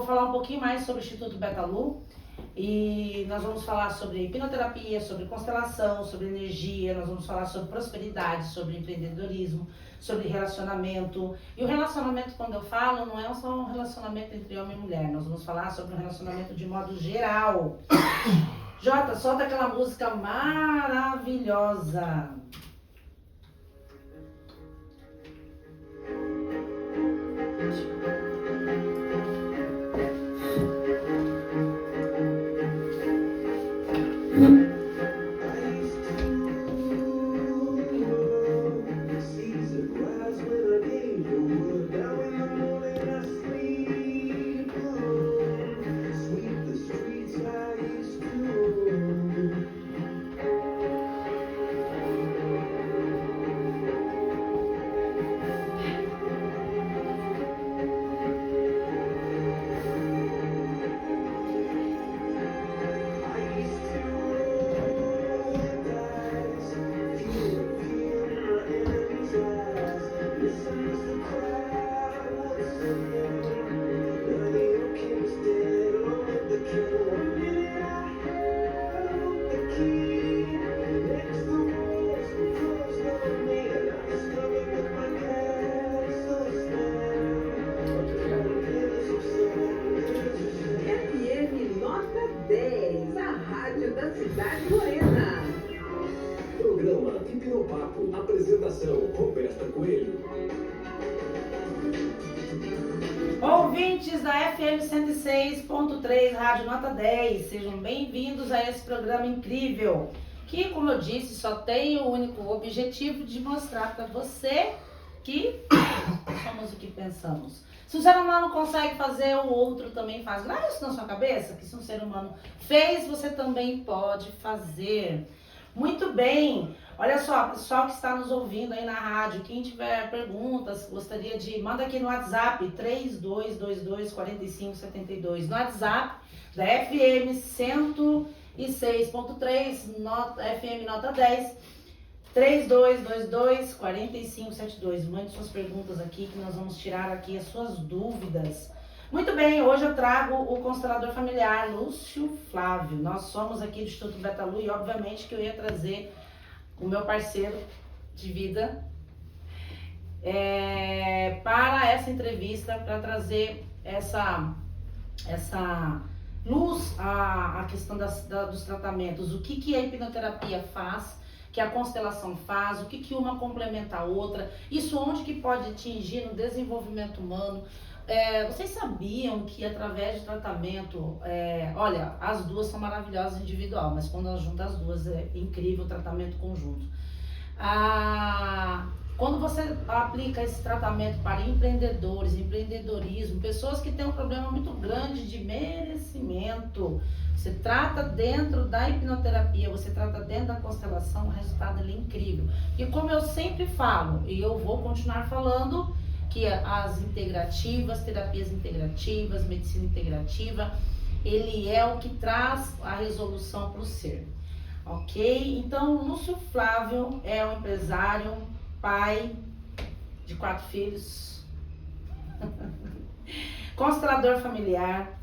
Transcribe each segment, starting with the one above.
falar um pouquinho mais sobre o Instituto Betalu e nós vamos falar sobre hipnoterapia, sobre constelação, sobre energia, nós vamos falar sobre prosperidade, sobre empreendedorismo, sobre relacionamento. E o relacionamento, quando eu falo, não é só um relacionamento entre homem e mulher, nós vamos falar sobre um relacionamento de modo geral. Jota, solta aquela música maravilhosa. Ouvintes da FM 106.3, Rádio Nota 10, sejam bem-vindos a esse programa incrível, que, como eu disse, só tem o único objetivo de mostrar para você que somos o que pensamos. Se o ser humano consegue fazer, o outro também faz. Grava isso na sua cabeça, que se um ser humano fez, você também pode fazer. Muito bem, olha só, pessoal que está nos ouvindo aí na rádio, quem tiver perguntas, gostaria de, manda aqui no WhatsApp, 3222-4572, no WhatsApp da FM 106.3, FM Nota 10, 3222-4572, mande suas perguntas aqui que nós vamos tirar aqui as suas dúvidas. Muito bem, hoje eu trago o constelador familiar Lúcio Flávio. Nós somos aqui do Instituto Betalu e obviamente que eu ia trazer o meu parceiro de vida para essa entrevista, para trazer essa luz à questão dos tratamentos, o que a hipnoterapia faz, que a constelação faz, o que uma complementa a outra, isso onde que pode atingir no desenvolvimento humano. Vocês sabiam que através de tratamento, olha, as duas são maravilhosas individual, mas quando elas juntam as duas é incrível o tratamento conjunto. Quando você aplica esse tratamento para empreendedores, empreendedorismo, pessoas que têm um problema muito grande de merecimento, você trata dentro da hipnoterapia, você trata dentro da constelação, o resultado é incrível. E como eu sempre falo, e eu vou continuar falando, que as integrativas, terapias integrativas, medicina integrativa, ele é o que traz a resolução para o ser, ok? Então, o Lúcio Flávio é um empresário, pai de 4 filhos, constelador familiar,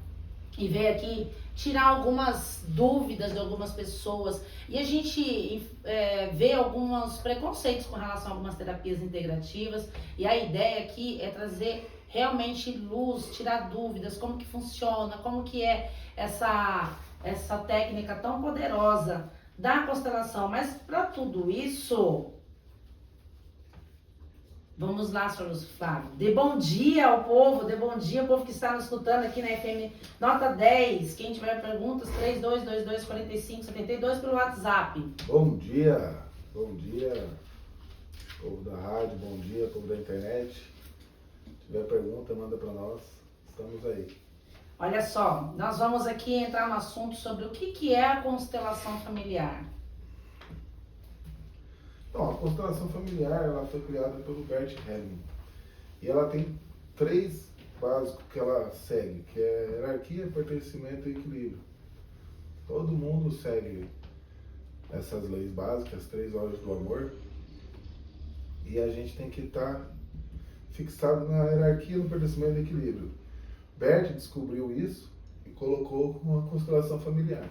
e veio aqui tirar algumas dúvidas de algumas pessoas, e a gente vê alguns preconceitos com relação a algumas terapias integrativas, e a ideia aqui é trazer realmente luz, tirar dúvidas, como que funciona, como que é essa técnica tão poderosa da constelação. Mas para tudo isso, vamos lá, senhor Lúcio Flávio. Dê bom dia ao povo, dê bom dia ao povo que está nos escutando aqui na FM Nota 10. Quem tiver perguntas, 3222-4572 pelo WhatsApp. Bom dia, povo da rádio, bom dia, povo da internet. Se tiver pergunta, manda para nós, estamos aí. Olha só, nós vamos aqui entrar no assunto sobre o que é a constelação familiar. Então, a constelação familiar, ela foi criada pelo Bert Hellinger. E ela tem 3 básicos que ela segue, que é hierarquia, pertencimento e equilíbrio. Todo mundo segue essas leis básicas, as 3 ordens do amor. E a gente tem que estar fixado na hierarquia, no pertencimento e equilíbrio. Bert descobriu isso e colocou como uma constelação familiar.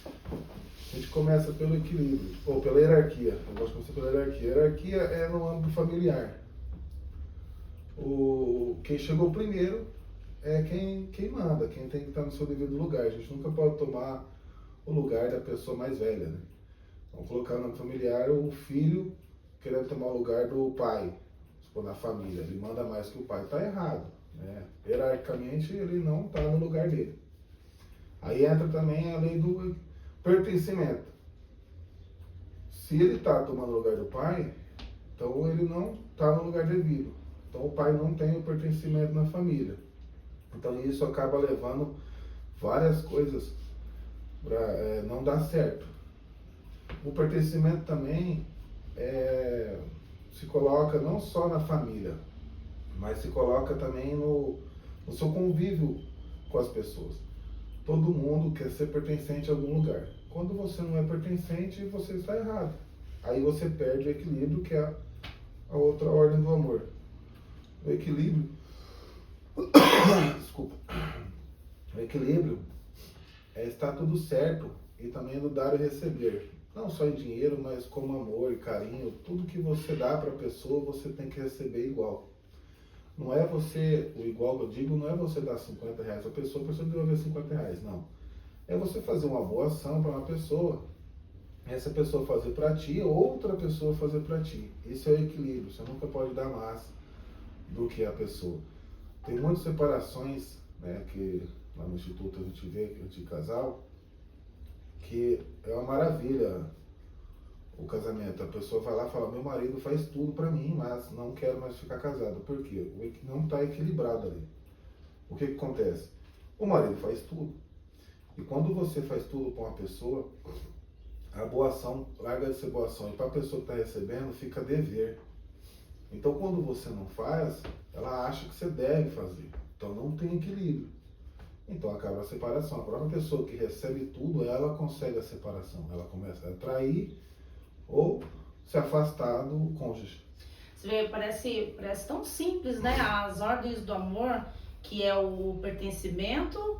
A gente começa pelo equilíbrio, ou pela hierarquia. Eu gosto de começar pela hierarquia. A hierarquia é no âmbito familiar. Quem chegou primeiro é quem manda, quem tem que estar no seu devido lugar. A gente nunca pode tomar o lugar da pessoa mais velha, né? Vamos colocar no âmbito familiar o filho querendo tomar o lugar do pai, na família. Ele manda mais que o pai. Está errado, né? Hierarquicamente ele não está no lugar dele. Aí entra também a lei do pertencimento. Se ele está tomando o lugar do pai, então ele não está no lugar devido. Então o pai não tem o pertencimento na família. Então isso acaba levando várias coisas para não dar certo. O pertencimento também se coloca não só na família, mas se coloca também no seu convívio com as pessoas. Todo mundo quer ser pertencente a algum lugar. Quando você não é pertencente, você está errado. Aí você perde o equilíbrio, que é a outra ordem do amor. O equilíbrio... Desculpa. O equilíbrio é estar tudo certo e também no dar e receber. Não só em dinheiro, mas como amor e carinho. Tudo que você dá para a pessoa, você tem que receber igual. Não é você, o igual que eu digo, não é você dar 50 reais para a pessoa devolver 50 reais, não. É você fazer uma boa ação para uma pessoa, essa pessoa fazer para ti, outra pessoa fazer para ti. Isso é o equilíbrio, você nunca pode dar mais do que a pessoa. Tem muitas separações, né, que lá no Instituto a gente vê de casal, que é uma maravilha o casamento. A pessoa vai lá e fala, meu marido faz tudo para mim, mas não quero mais ficar casado. Por quê? Não está equilibrado ali. O que acontece? O marido faz tudo. E quando você faz tudo para uma pessoa, a boa ação, larga de ser boa ação, e para a pessoa que está recebendo, fica dever. Então quando você não faz, ela acha que você deve fazer. Então não tem equilíbrio. Então acaba a separação. A própria pessoa que recebe tudo, ela consegue a separação. Ela começa a atrair ou se afastar do cônjuge. Você vê, parece tão simples, né? As ordens do amor, que é o pertencimento,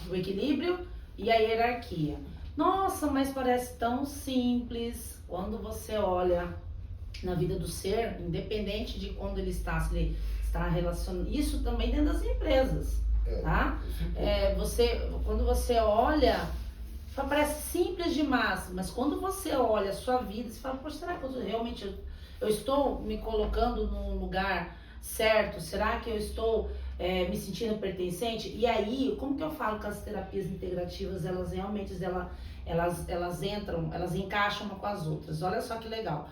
o equilíbrio e a hierarquia. Nossa, mas parece tão simples quando você olha na vida do ser, independente de quando ele está, se ele está relacionado. Isso também dentro das empresas, tá? Quando você olha, parece simples demais, mas quando você olha a sua vida, você fala, poxa, será que eu estou me colocando num lugar certo? Será que eu estou me sentindo pertencente? E aí, como que eu falo que as terapias integrativas, elas realmente, elas encaixam uma com as outras? Olha só que legal.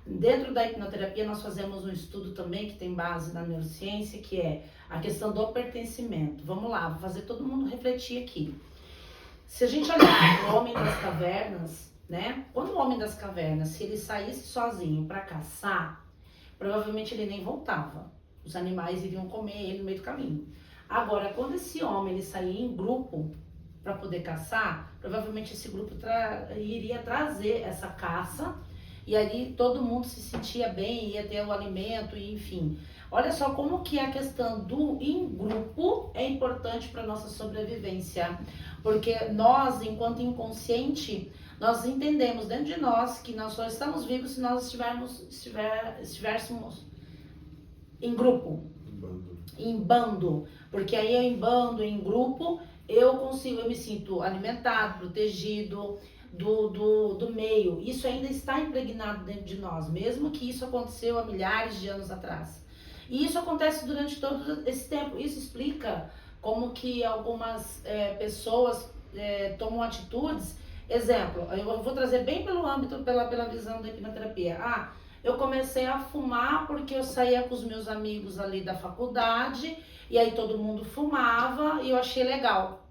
Dentro da hipnoterapia, nós fazemos um estudo também que tem base na neurociência, que é a questão do pertencimento. Vamos lá, vou fazer todo mundo refletir aqui. Se a gente olhar o homem das cavernas, né? Quando o homem das cavernas, se ele saísse sozinho para caçar, provavelmente ele nem voltava. Os animais iriam comer ele no meio do caminho. Agora, quando esse homem ele saía em grupo para poder caçar, provavelmente esse grupo iria trazer essa caça e ali todo mundo se sentia bem, ia ter o alimento, e enfim. Olha só como que a questão do em grupo é importante para nossa sobrevivência, porque nós, enquanto inconsciente, nós entendemos dentro de nós que nós só estamos vivos se nós estivéssemos em grupo, em bando, porque aí eu em bando, em grupo, eu me sinto alimentado, protegido do meio. Isso ainda está impregnado dentro de nós, mesmo que isso aconteceu há milhares de anos atrás. E isso acontece durante todo esse tempo. Isso explica como que algumas pessoas tomam atitudes. Exemplo, eu vou trazer bem pelo âmbito, pela visão da hipnoterapia. Eu comecei a fumar porque eu saía com os meus amigos ali da faculdade, e aí todo mundo fumava e eu achei legal,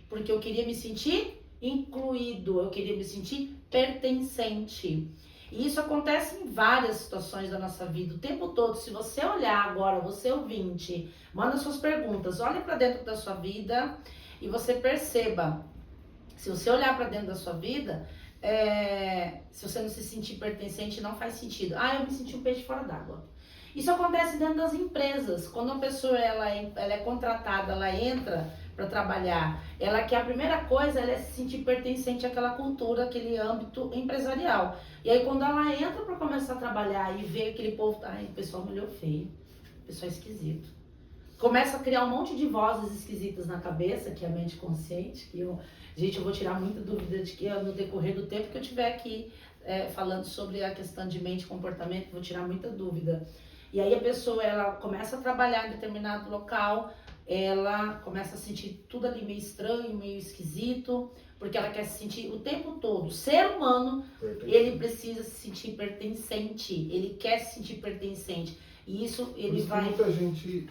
porque eu queria me sentir incluído, eu queria me sentir pertencente. E isso acontece em várias situações da nossa vida, o tempo todo. Se você olhar agora, você ouvinte, manda suas perguntas, olha para dentro da sua vida e você perceba. Se você olhar para dentro da sua vida, se você não se sentir pertencente, não faz sentido. Eu me senti um peixe fora d'água. Isso acontece dentro das empresas. Quando uma pessoa ela é contratada, ela entra para trabalhar, ela quer a primeira coisa ela é se sentir pertencente àquela cultura, àquele âmbito empresarial. E aí quando ela entra para começar a trabalhar e vê aquele povo, ai, o pessoal me olhou feio, o pessoal é esquisito. Começa a criar um monte de vozes esquisitas na cabeça, que é a mente consciente, gente, eu vou tirar muita dúvida de que no decorrer do tempo que eu tiver aqui falando sobre a questão de mente e comportamento, vou tirar muita dúvida. E aí a pessoa, ela começa a trabalhar em determinado local, ela começa a sentir tudo ali meio estranho, meio esquisito, porque ela quer se sentir o tempo todo. O ser humano, ele precisa se sentir pertencente, ele quer se sentir pertencente. E isso ele vai... Muita gente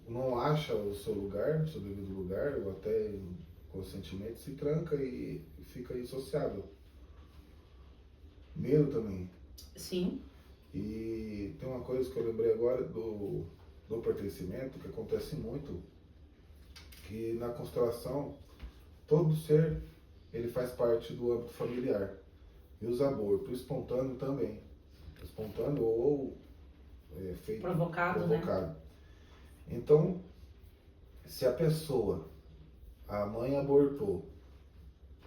não acha o seu lugar, o seu devido lugar, ou até conscientemente se tranca e fica insociável. Medo também. Sim. E tem uma coisa que eu lembrei agora do pertencimento, que acontece muito, que na constelação, todo ser, ele faz parte do âmbito familiar. E os abortos, espontâneo também. Espontâneo ou feito provocado, né? Então, se a pessoa, a mãe abortou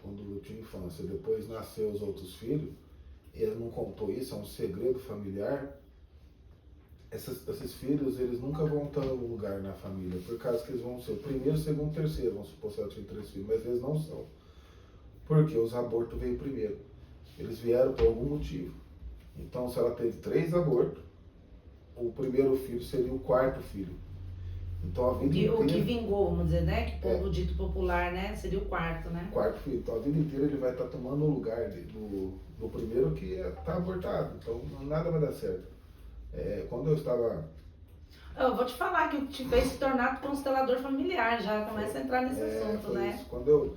quando tinha infância, depois nasceu os outros filhos, e ela não contou isso, é um segredo familiar, esses filhos, eles nunca vão ter um lugar na família, por causa que eles vão ser o primeiro, segundo, terceiro, vamos supor se ela tinha 3 filhos, mas eles não são. Porque os abortos veio primeiro. Eles vieram por algum motivo. Então, se ela teve 3 abortos, o primeiro filho seria o 4º filho. Então, a vida inteira... O que vingou, vamos dizer, né? Que povo dito popular, né? Seria o 4º, né? 4º filho. Então, a vida inteira ele vai estar tomando o lugar do primeiro que está abortado. Então, nada vai dar certo. Quando eu estava... Eu vou te falar que te fez se tornar constelador familiar, já começa a entrar nesse assunto, né? Isso. Quando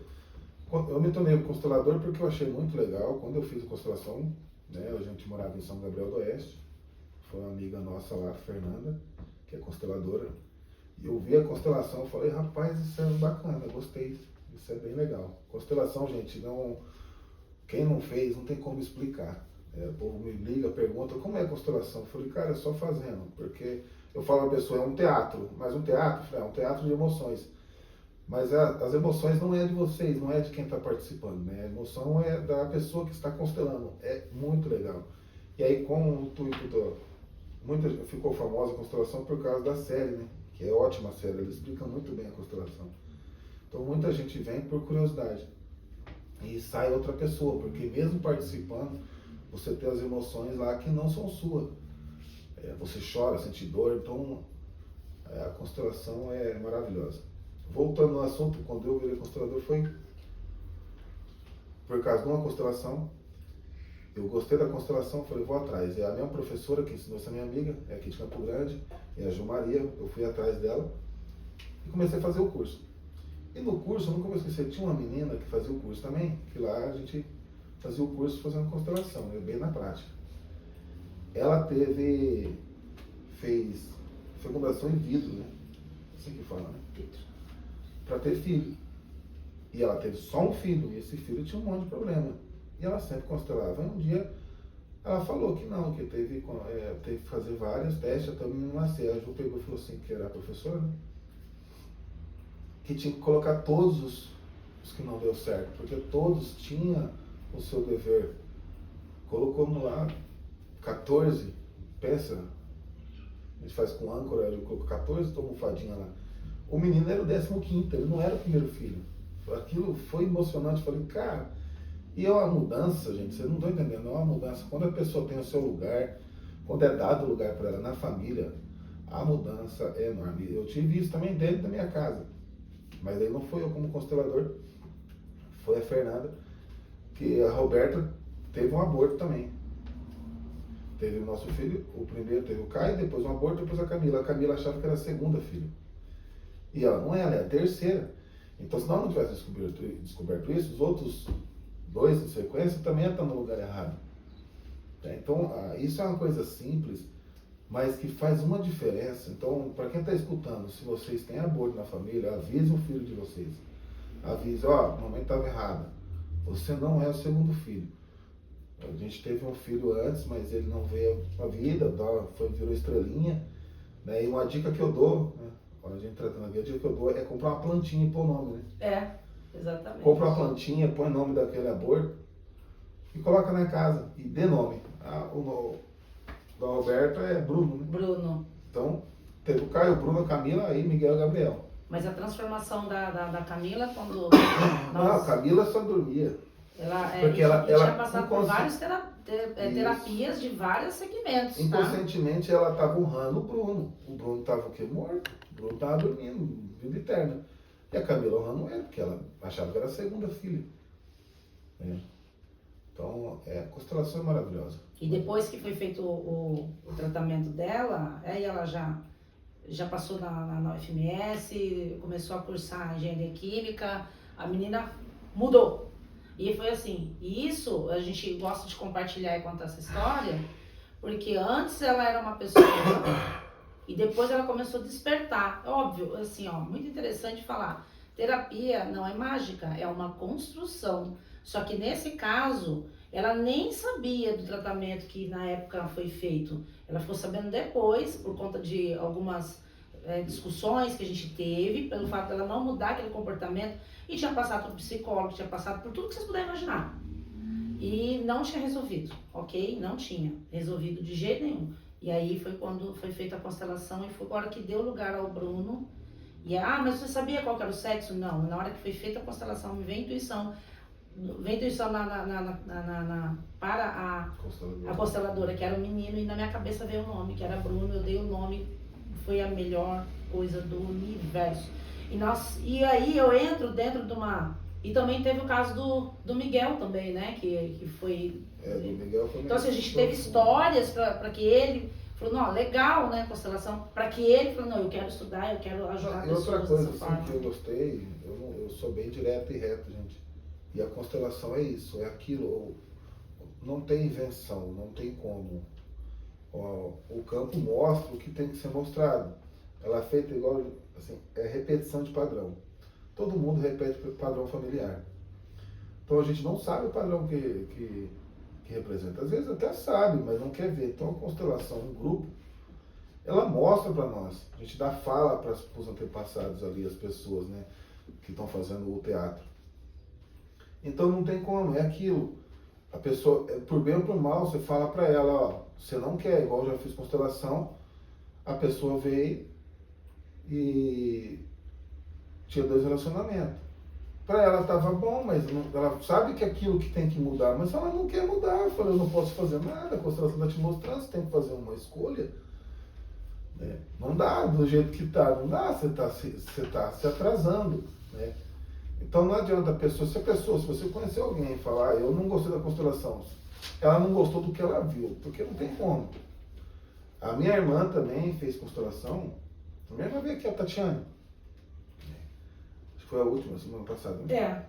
eu me tornei constelador porque eu achei muito legal. Quando eu fiz a constelação, né, a gente morava em São Gabriel do Oeste, foi uma amiga nossa lá, Fernanda, que é consteladora, e eu vi a constelação e falei, rapaz, isso é bacana, gostei, isso é bem legal. Constelação, gente, quem não fez não tem como explicar. O povo me liga, pergunta, como é a constelação? Eu falei, cara, é só fazendo, porque eu falo a pessoa, é um teatro, mas um teatro, é um teatro de emoções. Mas as emoções não é de vocês, não é de quem está participando, né? A emoção é da pessoa que está constelando. É muito legal. E aí, com o intuito ficou famosa a constelação por causa da série, né? Que é ótima série, ele explica muito bem a constelação. Então, muita gente vem por curiosidade. E sai outra pessoa, porque mesmo participando, você tem as emoções lá que não são suas. Você chora, sente dor, então a constelação é maravilhosa. Voltando no assunto, quando eu virei constelador foi por causa de uma constelação. Eu gostei da constelação, falei, vou atrás. É a mesma professora que ensinou essa minha amiga, é aqui de Campo Grande, é a Ju Maria, eu fui atrás dela e comecei a fazer o curso. E no curso, eu nunca vou esquecer, tinha uma menina que fazia o curso também, que lá a gente fazia o curso fazendo constelação, né, bem na prática. Ela fez fecundação in vitro, né? Assim que fala, né? Para ter filho. E ela teve só um filho, e esse filho tinha um monte de problema. E ela sempre constelava. E um dia ela falou que não, que teve que fazer vários testes até o menino nascer. A Ju pegou e falou assim, que era a professora, né? Que tinha que colocar todos os que não deu certo, porque todos tinham o seu dever. Colocou lá 14, pensa, a gente faz com âncora, ele colocou 14 almofadinhas lá. O menino era o 15º, ele não era o primeiro filho. Aquilo foi emocionante, falei, cara, e é uma mudança, gente, vocês não estão entendendo, é uma mudança. Quando a pessoa tem o seu lugar, quando é dado lugar para ela na família, a mudança é enorme. Eu tive isso também dentro da minha casa, mas aí não foi eu como constelador, foi a Fernanda, que a Roberta teve um aborto também. Teve o nosso filho, o primeiro teve o Caio, depois um aborto, depois a Camila. A Camila achava que era a segunda filha. E ela não é, ela é a terceira. Então, se nós não tivéssemos descoberto isso, os outros 2 em sequência também estão no lugar errado. Então, isso é uma coisa simples, mas que faz uma diferença. Então, para quem está escutando, se vocês têm aborto na família, avise o filho de vocês. Avise, a mamãe estava errada. Você não é o segundo filho. A gente teve um filho antes, mas ele não veio à vida, virou estrelinha. Né? E uma dica que eu dou, né? Quando a gente tratando aqui, a dica que eu dou é comprar uma plantinha e pôr o nome, né? Exatamente. Compra uma plantinha, põe o nome daquele aborto e coloca na casa e dê nome. O da Roberta é Bruno, né? Bruno. Então, teve o Caio, Bruno, a Camila, aí Miguel e Gabriel. Mas a transformação da Camila, quando Não, a Camila só dormia. Porque ela tinha passado por várias terapias de vários segmentos. Inconscientemente ela estava honrando o Bruno. O Bruno estava o quê? Morto. O Bruno estava dormindo, vida eterna. E a Camila honrando ele, porque ela achava que era a segunda filha. Então, a constelação é maravilhosa. E depois que foi feito o tratamento dela, aí ela já passou na UFMS, começou a cursar engenharia química, a menina mudou. E foi assim, e isso a gente gosta de compartilhar e contar essa história, porque antes ela era uma pessoa e depois ela começou a despertar. Óbvio, assim, ó, muito interessante falar, terapia não é mágica, é uma construção. Só que nesse caso, ela nem sabia do tratamento que na época foi feito. Ela ficou sabendo depois, por conta de algumas discussões que a gente teve, pelo fato dela não mudar aquele comportamento, e tinha passado por psicólogo, tinha passado por tudo que vocês puderem imaginar. E não tinha resolvido, ok? Não tinha resolvido de jeito nenhum. E aí foi quando foi feita a constelação e foi a hora que deu lugar ao Bruno. E mas você sabia qual que era o sexo? Não, na hora que foi feita a constelação, me veio a intuição. Veio intuição para a consteladora, que era o menino, e na minha cabeça veio o nome, que era Bruno. Eu dei o nome, foi a melhor coisa do universo. E aí eu entro dentro de uma... E também teve o caso do Miguel também, né? Que foi... do Miguel foi. Então assim, a gente teve histórias para que ele... Falou, não, legal, né, constelação. Para que ele falou, não, eu quero estudar, eu quero ajudar pessoas. E outra coisa assim, que eu gostei, eu sou bem direto e reto, gente. E a constelação é isso, é aquilo. Não tem invenção, não tem como. O campo mostra o que tem que ser mostrado. Ela é feita igual, assim, é repetição de padrão. Todo mundo repete o padrão familiar. Então a gente não sabe o padrão que representa. Às vezes até sabe, mas não quer ver. Então a constelação, um grupo, ela mostra para nós. A gente dá fala para os antepassados ali, as pessoas, né, que estão fazendo o teatro. Então não tem como, é aquilo. A pessoa, por bem ou por mal, você fala para ela, ó, você não quer, igual eu já fiz constelação, a pessoa veio e tinha 2 relacionamentos. Para ela estava bom, mas ela sabe que é aquilo que tem que mudar, mas ela não quer mudar. Eu falei, eu não posso fazer nada, a constelação está te mostrando, você tem que fazer uma escolha. Né? Não dá do jeito que está, não dá, você está se atrasando. Né? Então não adianta se você conhecer alguém e falar, eu não gostei da constelação, ela não gostou do que ela viu, porque não tem como. A minha irmã também fez constelação, a minha irmã veio aqui, a Tatiana. Acho que foi a última, semana passada. Né?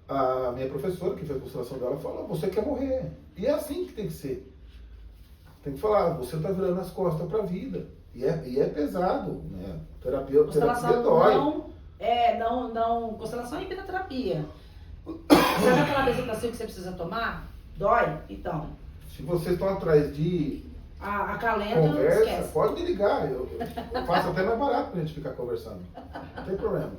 A minha professora, que fez a constelação dela, falou, você quer morrer. E é assim que tem que ser. Tem que falar, você está virando as costas para a vida. E é pesado, né? Terapia dói. Constelação é hipnoterapia. Sabe aquela bezetacil que você precisa tomar? Dói? Então. Se vocês estão atrás de acalenta, conversa, esquece. pode me ligar. Eu faço até mais barato pra gente ficar conversando. Não tem problema.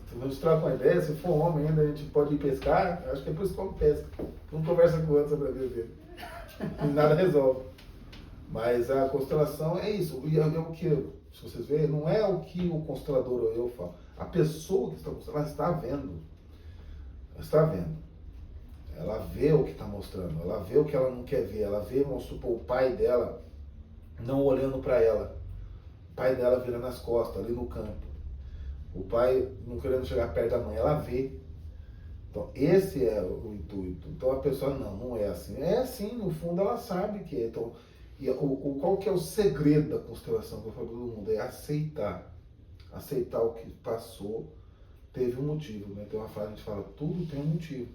Se a gente troca uma ideia, se for homem ainda, a gente pode ir pescar. Acho que é por isso que eu pesca. Um conversa com o outro sobre a vida dele. E nada resolve. Mas a constelação é isso. E é o que, se vocês verem, não é o que o constelador ou eu falo. A pessoa que está constelando, ela está vendo. Ela está vendo. Ela vê o que está mostrando. Ela vê o que ela não quer ver. Ela vê, vamos supor, o pai dela não olhando para ela. O pai dela virando as costas ali no campo. O pai não querendo chegar perto da mãe. Ela vê. Então, esse é o intuito. Então, a pessoa, não é assim. É assim, no fundo, ela sabe que é. Então, qual que é o segredo da constelação que eu falo para todo mundo? É aceitar. Aceitar o que passou, teve um motivo. Né? Tem uma frase que a gente fala, tudo tem um motivo.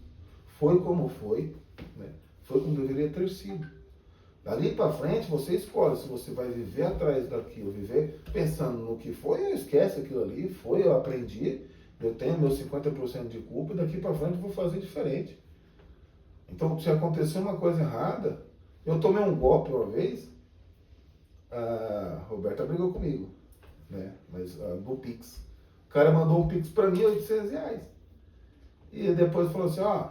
Foi como foi, né? Foi como deveria ter sido. Dali para frente, você escolhe se você vai viver atrás daquilo, viver pensando no que foi, eu esquece aquilo ali, foi, eu aprendi, eu tenho meus 50% de culpa e daqui para frente eu vou fazer diferente. Então, se acontecer uma coisa errada, eu tomei um golpe uma vez, a Roberta brigou comigo, né? Mas do Pix. O cara mandou um Pix pra mim, R$800. E depois falou assim, ó,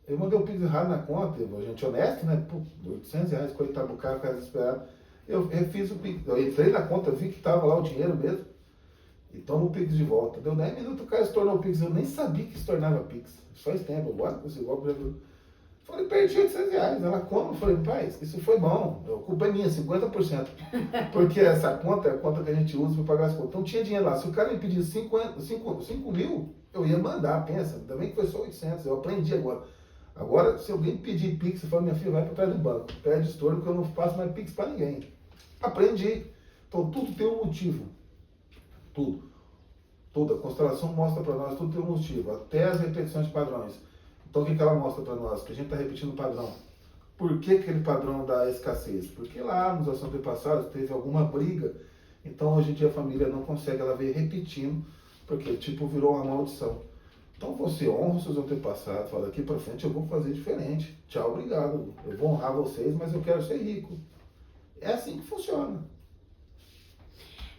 eu mandei o Pix errado na conta, a gente honesto, né? Pô, R$800, coitado do cara desesperado. Eu refiz o Pix, eu entrei na conta, vi que tava lá o dinheiro mesmo, e tomo o Pix de volta. Deu 10 minutos, o cara se tornou o Pix, eu nem sabia que se tornava Pix. Faz tempo, eu gosto desse golpe. Falei, perdi R$800. Ela, como? Eu falei, pai, isso foi bom. A culpa é minha, 50%. Porque essa conta é a conta que a gente usa para pagar as contas. Então tinha dinheiro lá. Se o cara me pedisse 5 mil, eu ia mandar, pensa. Também que foi só 800. Eu aprendi agora. Agora, se alguém pedir Pix, eu falo, minha filha, vai para trás do banco. Pede estouro, porque eu não faço mais Pix para ninguém. Aprendi. Então tudo tem um motivo. Tudo. Toda a constelação mostra para nós, tudo tem um motivo. Até as repetições de padrões. Então o que ela mostra para nós? Que a gente está repetindo o padrão. Por que aquele padrão da escassez? Porque lá nos assuntos passados teve alguma briga, então hoje em dia a família não consegue, ela vem repetindo, porque tipo virou uma maldição. Então você honra os seus antepassados, fala, daqui para frente eu vou fazer diferente. Tchau, obrigado. Eu vou honrar vocês, mas eu quero ser rico. É assim que funciona.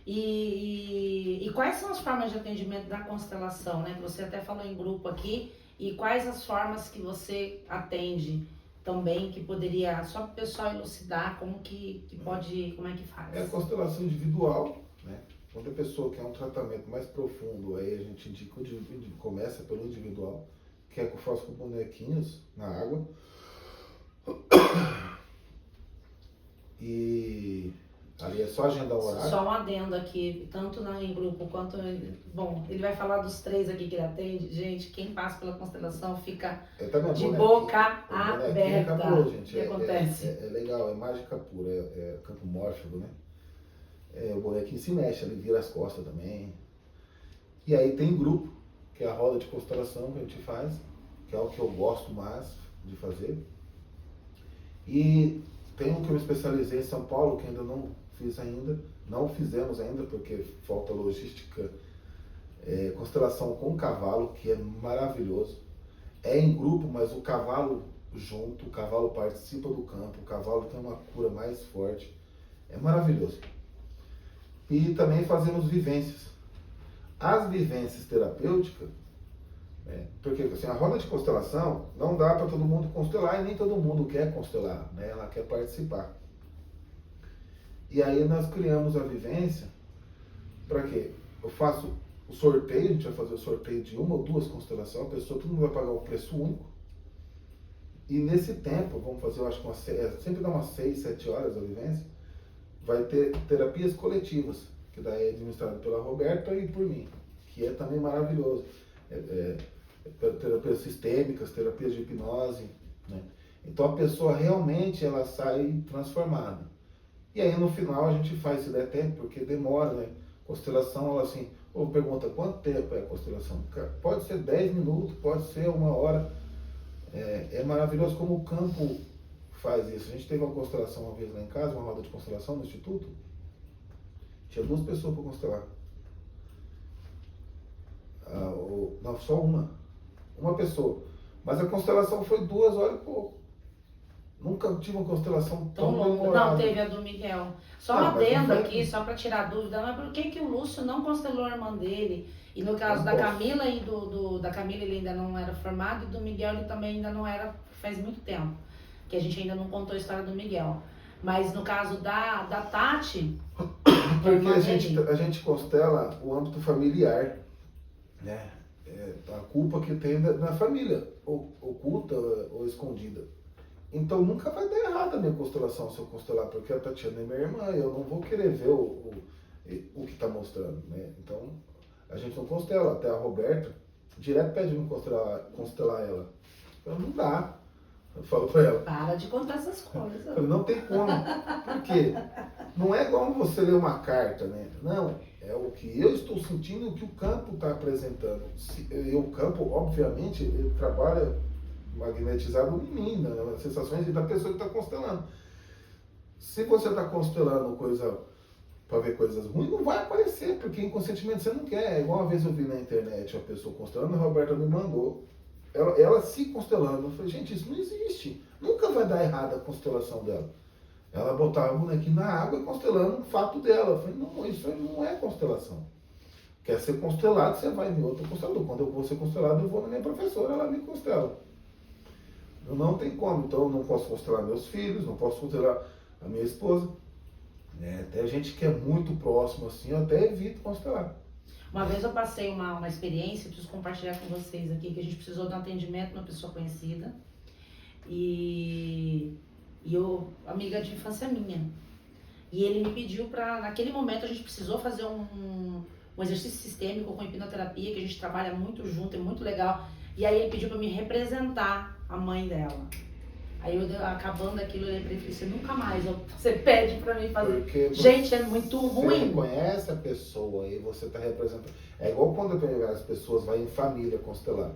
E quais são as formas de atendimento da constelação, né? Que você até falou em grupo aqui. E quais as formas que você atende também, que poderia, só para o pessoal elucidar como que pode, como é que faz? É a constelação individual, né? Quando a pessoa quer um tratamento mais profundo, aí a gente indica, começa pelo individual, que é que eu faço com bonequinhos na água. E ali é só agendar o horário. Só um adendo aqui, tanto em grupo quanto... Bom, ele vai falar dos 3 aqui que ele atende. Gente, quem passa pela constelação fica de boca aberta. Acabou, gente. O que acontece? É legal, é mágica pura, é campo mórfico, né? O bonequinho se mexe, ele vira as costas também. E aí tem grupo, que é a roda de constelação que a gente faz, que é o que eu gosto mais de fazer. E tem um que eu me especializei em São Paulo, que ainda não fiz ainda, não fizemos ainda porque falta logística, constelação com cavalo, que é maravilhoso. É em grupo, mas o cavalo junto, o cavalo participa do campo, o cavalo tem uma cura mais forte, é maravilhoso. E também fazemos vivências. As vivências terapêuticas, porque assim, a roda de constelação não dá para todo mundo constelar e nem todo mundo quer constelar, né? Ela quer participar. E aí nós criamos a vivência para quê? Eu faço o sorteio, a gente vai fazer o sorteio de 1 ou 2 constelações, a pessoa, todo mundo vai pagar o preço único. E nesse tempo, vamos fazer, eu acho que sempre dá umas 6, 7 horas a vivência, vai ter terapias coletivas, que daí é administrado pela Roberta e por mim, que é também maravilhoso. Terapias sistêmicas, terapias de hipnose, né? Então a pessoa realmente ela sai transformada. E aí no final a gente faz, se der tempo, porque demora, né? Constelação, ela assim, pergunta quanto tempo é a constelação? Pode ser 10 minutos, pode ser 1 hora. É maravilhoso como o campo faz isso. A gente teve uma constelação uma vez lá em casa, uma roda de constelação no instituto. Tinha 2 pessoas para constelar. Não, só uma pessoa. Mas a constelação foi 2 horas e pouco. Nunca tive uma constelação tão demorada. Não, teve a do Miguel. Só um adendo aqui, só para tirar dúvida, mas por que o Lúcio não constelou a irmã dele? E no caso da Camila e da Camila ele ainda não era formado, e do Miguel ele também ainda não era, faz muito tempo, que a gente ainda não contou a história do Miguel. Mas no caso da Tati... Porque a gente constela o âmbito familiar, né? A culpa que tem na família, oculta ou escondida. Então nunca vai dar errado a minha constelação se eu constelar, porque a Tatiana é minha irmã, eu não vou querer ver o que está mostrando, né? Então a gente não constela, até a Roberta direto pede para constelar ela. Então não dá. Eu falo para ela. Para de contar essas coisas. Não tem como. Por quê? Não é igual você ler uma carta, né? Não, é o que eu estou sentindo e o que o campo está apresentando. O campo, obviamente, ele trabalha magnetizado em mim, nas sensações da pessoa que está constelando. Se você está constelando coisa para ver coisas ruins, não vai aparecer, porque inconscientemente você não quer. Igual uma vez eu vi na internet a pessoa constelando, a Roberta me mandou ela se constelando. Eu falei, gente, isso não existe. Nunca vai dar errado a constelação dela. Ela botava o bonequinho na água e constelando o fato dela. Eu falei, não, isso aí não é constelação. Quer ser constelado, você vai em outro constelador. Quando eu vou ser constelado, eu vou na minha professora, ela me constela. Eu não tem como, então eu não posso constelar meus filhos, não posso constelar a minha esposa. Até gente que é muito próximo assim, eu até evito constelar. Uma vez eu passei uma experiência, preciso compartilhar com vocês aqui, que a gente precisou de um atendimento de uma pessoa conhecida. E eu, amiga de infância minha. E ele me pediu para, naquele momento a gente precisou fazer um exercício sistêmico com hipnoterapia, que a gente trabalha muito junto, é muito legal. E aí ele pediu para me representar a mãe dela. Aí eu, acabando aquilo, eu lembrei e falei, você nunca mais você pede pra mim fazer. Porque gente, é muito ruim. Você reconhece a pessoa e você está representando. É igual quando as pessoas vão em família constelar.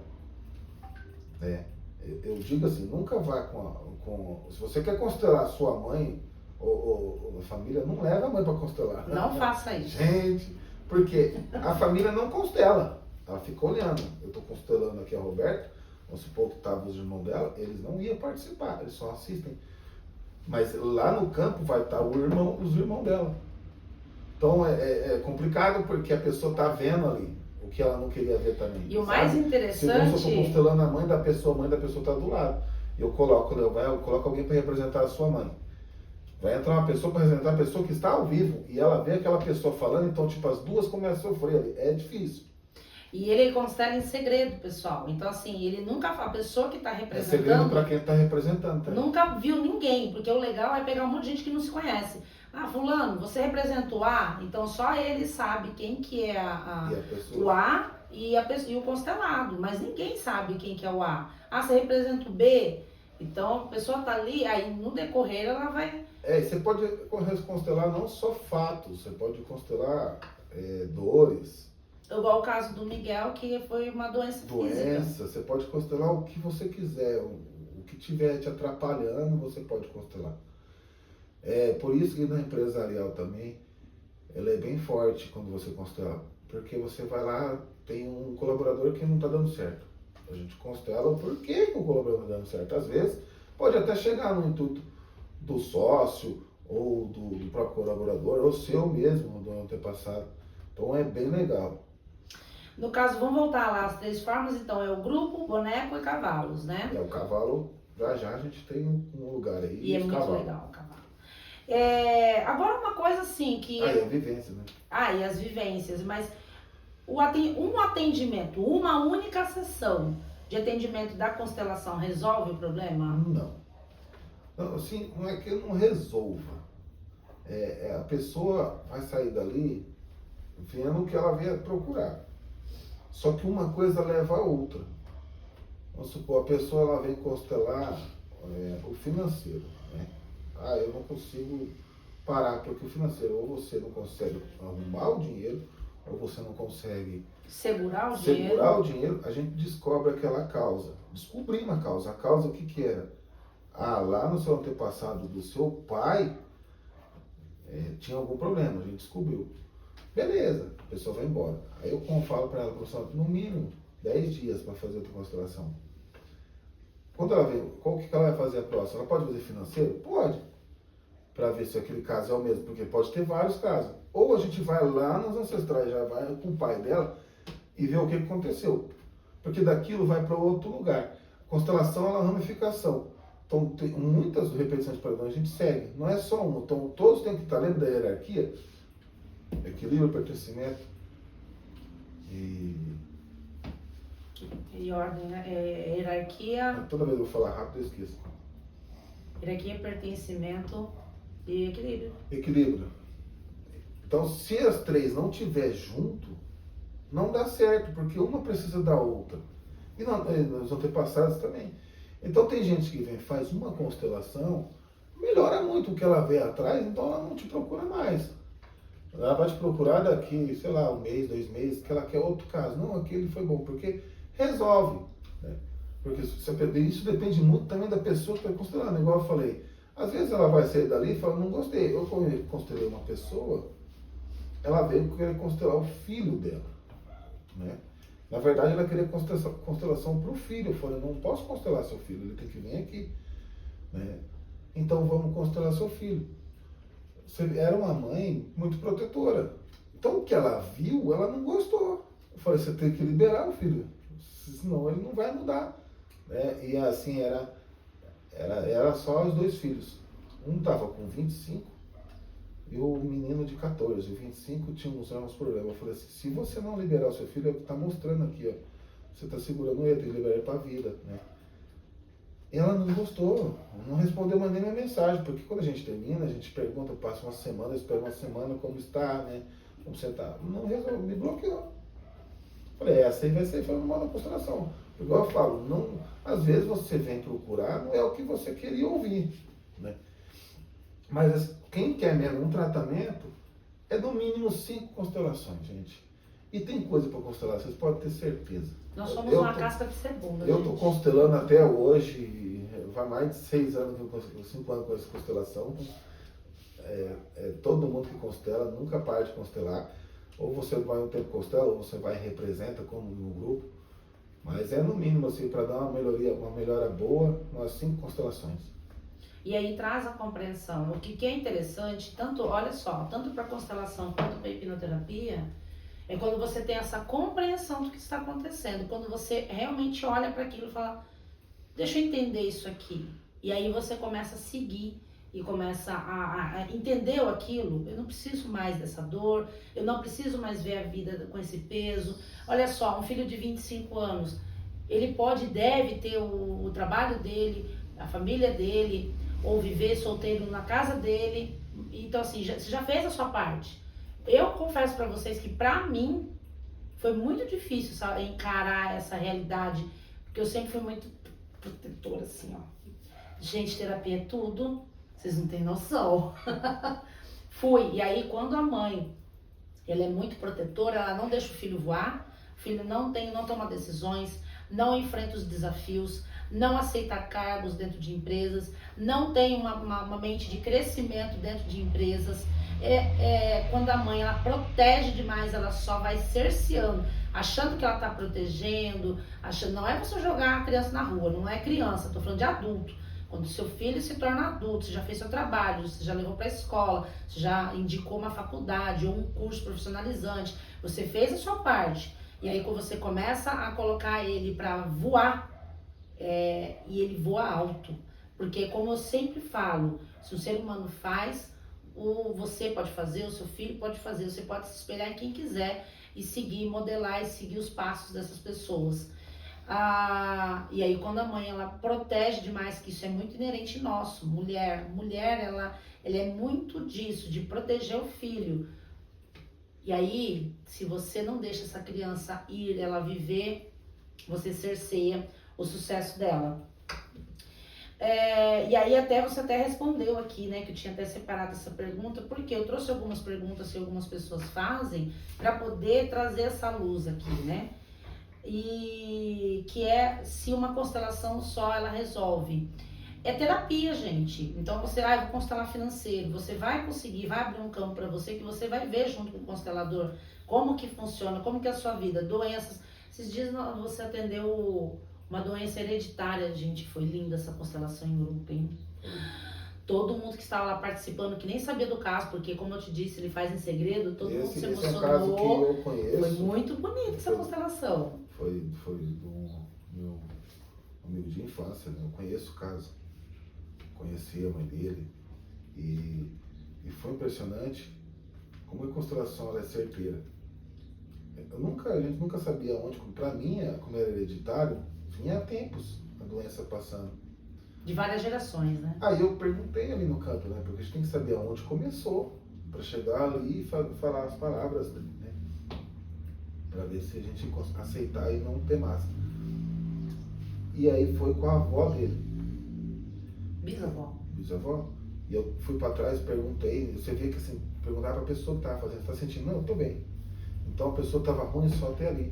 Eu digo assim, nunca vá se você quer constelar a sua mãe ou a família, não leva a mãe para constelar. Não faça isso. Gente, porque a família não constela. Ela fica olhando. Eu estou constelando aqui a Roberta. Vamos supor que estavam os irmãos dela, eles não iam participar, eles só assistem. Mas lá no campo vai estar os irmãos dela. Então é complicado porque a pessoa está vendo ali o que ela não queria ver também. E o mais interessante... Se eu estou constelando a mãe da pessoa está do lado. Eu coloco alguém para representar a sua mãe. Vai entrar uma pessoa para representar a pessoa que está ao vivo e ela vê aquela pessoa falando, então tipo as duas começam a sofrer ali. É difícil. E ele constela em segredo, pessoal. Então, assim, ele nunca... A pessoa que está representando... É segredo para quem está representando. Tá? Nunca viu ninguém, porque o legal é pegar um monte de gente que não se conhece. Ah, fulano, você representa o A? Então só ele sabe quem que é o A e o constelado. Mas ninguém sabe quem que é o A. Ah, você representa o B? Então a pessoa tá ali, aí no decorrer ela vai... Você pode constelar não só fatos, você pode constelar dores. Igual o caso do Miguel, que foi uma doença física. Você pode constelar o que você quiser, o que estiver te atrapalhando, você pode constelar. Por isso que na empresarial também, ela é bem forte quando você constela. Porque você vai lá, tem um colaborador que não está dando certo. A gente constela o porquê que o colaborador não está dando certo. Às vezes, pode até chegar no intuito do sócio, ou do próprio colaborador, ou seu mesmo, do antepassado. Então é bem legal. No caso, vamos voltar lá, as 3 formas, então, é o grupo, boneco e cavalos, né? O cavalo, já a gente tem um lugar aí. E é muito cavalo. legal o cavalo. Agora uma coisa assim que... E a vivência, né? E as vivências, mas um atendimento, uma única sessão de atendimento da constelação resolve o problema? Não, assim, não é que não resolva. A pessoa vai sair dali vendo o que ela veio procurar. Só que uma coisa leva a outra. Vamos supor, a pessoa ela vem constelar o financeiro. Né? Eu não consigo parar porque o financeiro, ou você não consegue arrumar o dinheiro, ou você não consegue segurar o dinheiro, a gente descobre aquela causa. Descobrimos a causa. A causa o que era? Lá no seu antepassado do seu pai, tinha algum problema, a gente descobriu. Beleza, a pessoa vai embora. Aí eu falo para ela, professor, no mínimo 10 dias para fazer outra constelação. Quando ela vem, qual que ela vai fazer a próxima? Ela pode fazer financeiro? Pode. Para ver se aquele caso é o mesmo, porque pode ter vários casos. Ou a gente vai lá nos ancestrais, já vai com o pai dela e vê o que aconteceu. Porque daquilo vai para outro lugar. Constelação é uma ramificação. Então, tem muitas repetições de padrões a gente segue. Não é só uma. Então, todos têm que estar dentro da hierarquia. Equilíbrio, pertencimento e ordem, né? Hierarquia... Toda vez que eu vou falar rápido, eu esqueço. Hierarquia, pertencimento e equilíbrio. Equilíbrio. Então, se as 3 não estiver junto, não dá certo, porque uma precisa da outra. E nos antepassados também. Então, tem gente que vem, faz uma constelação, melhora muito o que ela vê atrás, então ela não te procura mais. Ela vai te procurar daqui, sei lá, 1 mês, 2 meses, que ela quer outro caso. Não, aquele foi bom, porque resolve. Né? Porque isso depende muito também da pessoa que está constelando, igual eu falei. Às vezes ela vai sair dali e fala, não gostei. Eu constelei uma pessoa, ela veio querer constelar o filho dela. Né? Na verdade, ela queria constelação para o filho. Eu falei, não posso constelar seu filho, ele tem que vir aqui. Né? Então vamos constelar seu filho. Você era uma mãe muito protetora. Então o que ela viu, ela não gostou. Eu falei, você tem que liberar o filho, senão ele não vai mudar. Né? E assim, era só os dois filhos. Um estava com 25 e o menino de 14. O 25 tinha uns problemas. Eu falei assim, se você não liberar o seu filho, é o que está mostrando aqui, ó. Você está segurando ele, tem que liberar ele para a vida. Né? E ela não gostou, não respondeu mais nem minha mensagem, porque quando a gente termina, a gente pergunta, passa uma semana, espera uma semana, como está, né? Como você está? Não resolveu, me bloqueou. Falei, essa aí vai ser uma da constelação. Igual eu falo, não, às vezes você vem procurar, não é o que você queria ouvir, né? Mas quem quer mesmo um tratamento, é no mínimo 5 constelações, gente. E tem coisa para constelar, vocês podem ter certeza. Nós somos uma casca de cebola, Eu estou constelando até hoje, vai mais de 6 anos, 5 anos com essa constelação. Todo mundo que constela, nunca para de constelar. Ou você vai um tempo constela, ou você vai e representa como no grupo. Mas é no mínimo assim, para dar uma melhora boa, umas 5 constelações. E aí traz a compreensão. O que é interessante, tanto, olha só, tanto para constelação quanto para hipnoterapia, é quando você tem essa compreensão do que está acontecendo. Quando você realmente olha para aquilo e fala, deixa eu entender isso aqui. E aí você começa a seguir e começa a entender aquilo. Eu não preciso mais dessa dor, eu não preciso mais ver a vida com esse peso. Olha só, um filho de 25 anos, ele pode e deve ter o trabalho dele, a família dele, ou viver solteiro na casa dele. Então assim, você já fez a sua parte. Eu confesso para vocês que para mim foi muito difícil, sabe, encarar essa realidade, porque eu sempre fui muito protetora, assim, ó. Gente, terapia é tudo, vocês não têm noção. Fui, e aí quando a mãe, ela é muito protetora, ela não deixa o filho voar, o filho não toma decisões, não enfrenta os desafios, não aceita cargos dentro de empresas, não tem uma mente de crescimento dentro de empresas. Quando a mãe, ela protege demais, ela só vai cerceando, achando que ela está protegendo, não é você jogar a criança na rua, não é criança, estou falando de adulto. Quando seu filho se torna adulto, você já fez seu trabalho, você já levou para a escola, você já indicou uma faculdade ou um curso profissionalizante, você fez a sua parte. E aí quando você começa a colocar ele para voar, e ele voa alto. Porque como eu sempre falo, se o ser humano faz, você pode fazer, o seu filho pode fazer, você pode se espelhar em quem quiser e seguir, modelar e seguir os passos dessas pessoas. E aí quando a mãe, ela protege demais, que isso é muito inerente nosso, mulher ela é muito disso, de proteger o filho. E aí, se você não deixa essa criança ir, ela viver, você cerceia o sucesso dela. E aí você até respondeu aqui, né, que eu tinha até separado essa pergunta, porque eu trouxe algumas perguntas que algumas pessoas fazem para poder trazer essa luz aqui, né? E que é se uma constelação só ela resolve. É terapia, gente. Então você vai constelar financeiro, você vai conseguir, vai abrir um campo para você que você vai ver junto com o constelador como que funciona, como que é a sua vida, doenças. Esses dias você atendeu uma doença hereditária, gente, foi linda essa constelação em grupo, hein? Todo mundo que estava lá participando, que nem sabia do caso, porque como eu te disse, ele faz em segredo, todo mundo se emocionou. Esse é um caso que eu conheço. Foi muito bonita essa constelação. Foi do meu amigo de infância, né? Eu conheço o caso. Conheci a mãe dele. E foi impressionante como a constelação ela é certeira. A gente nunca sabia onde, para mim, como era hereditário, vinha há tempos a doença passando. De várias gerações, né? Aí eu perguntei ali no campo, né? Porque a gente tem que saber aonde começou, para chegar ali e falar as palavras, né? Para ver se a gente aceitar e não ter massa. E aí foi com a avó dele. Bisavó. E eu fui para trás, perguntei, você vê que assim, perguntava para a pessoa que estava fazendo, está sentindo? Não, eu estou bem. Então a pessoa estava ruim só até ali.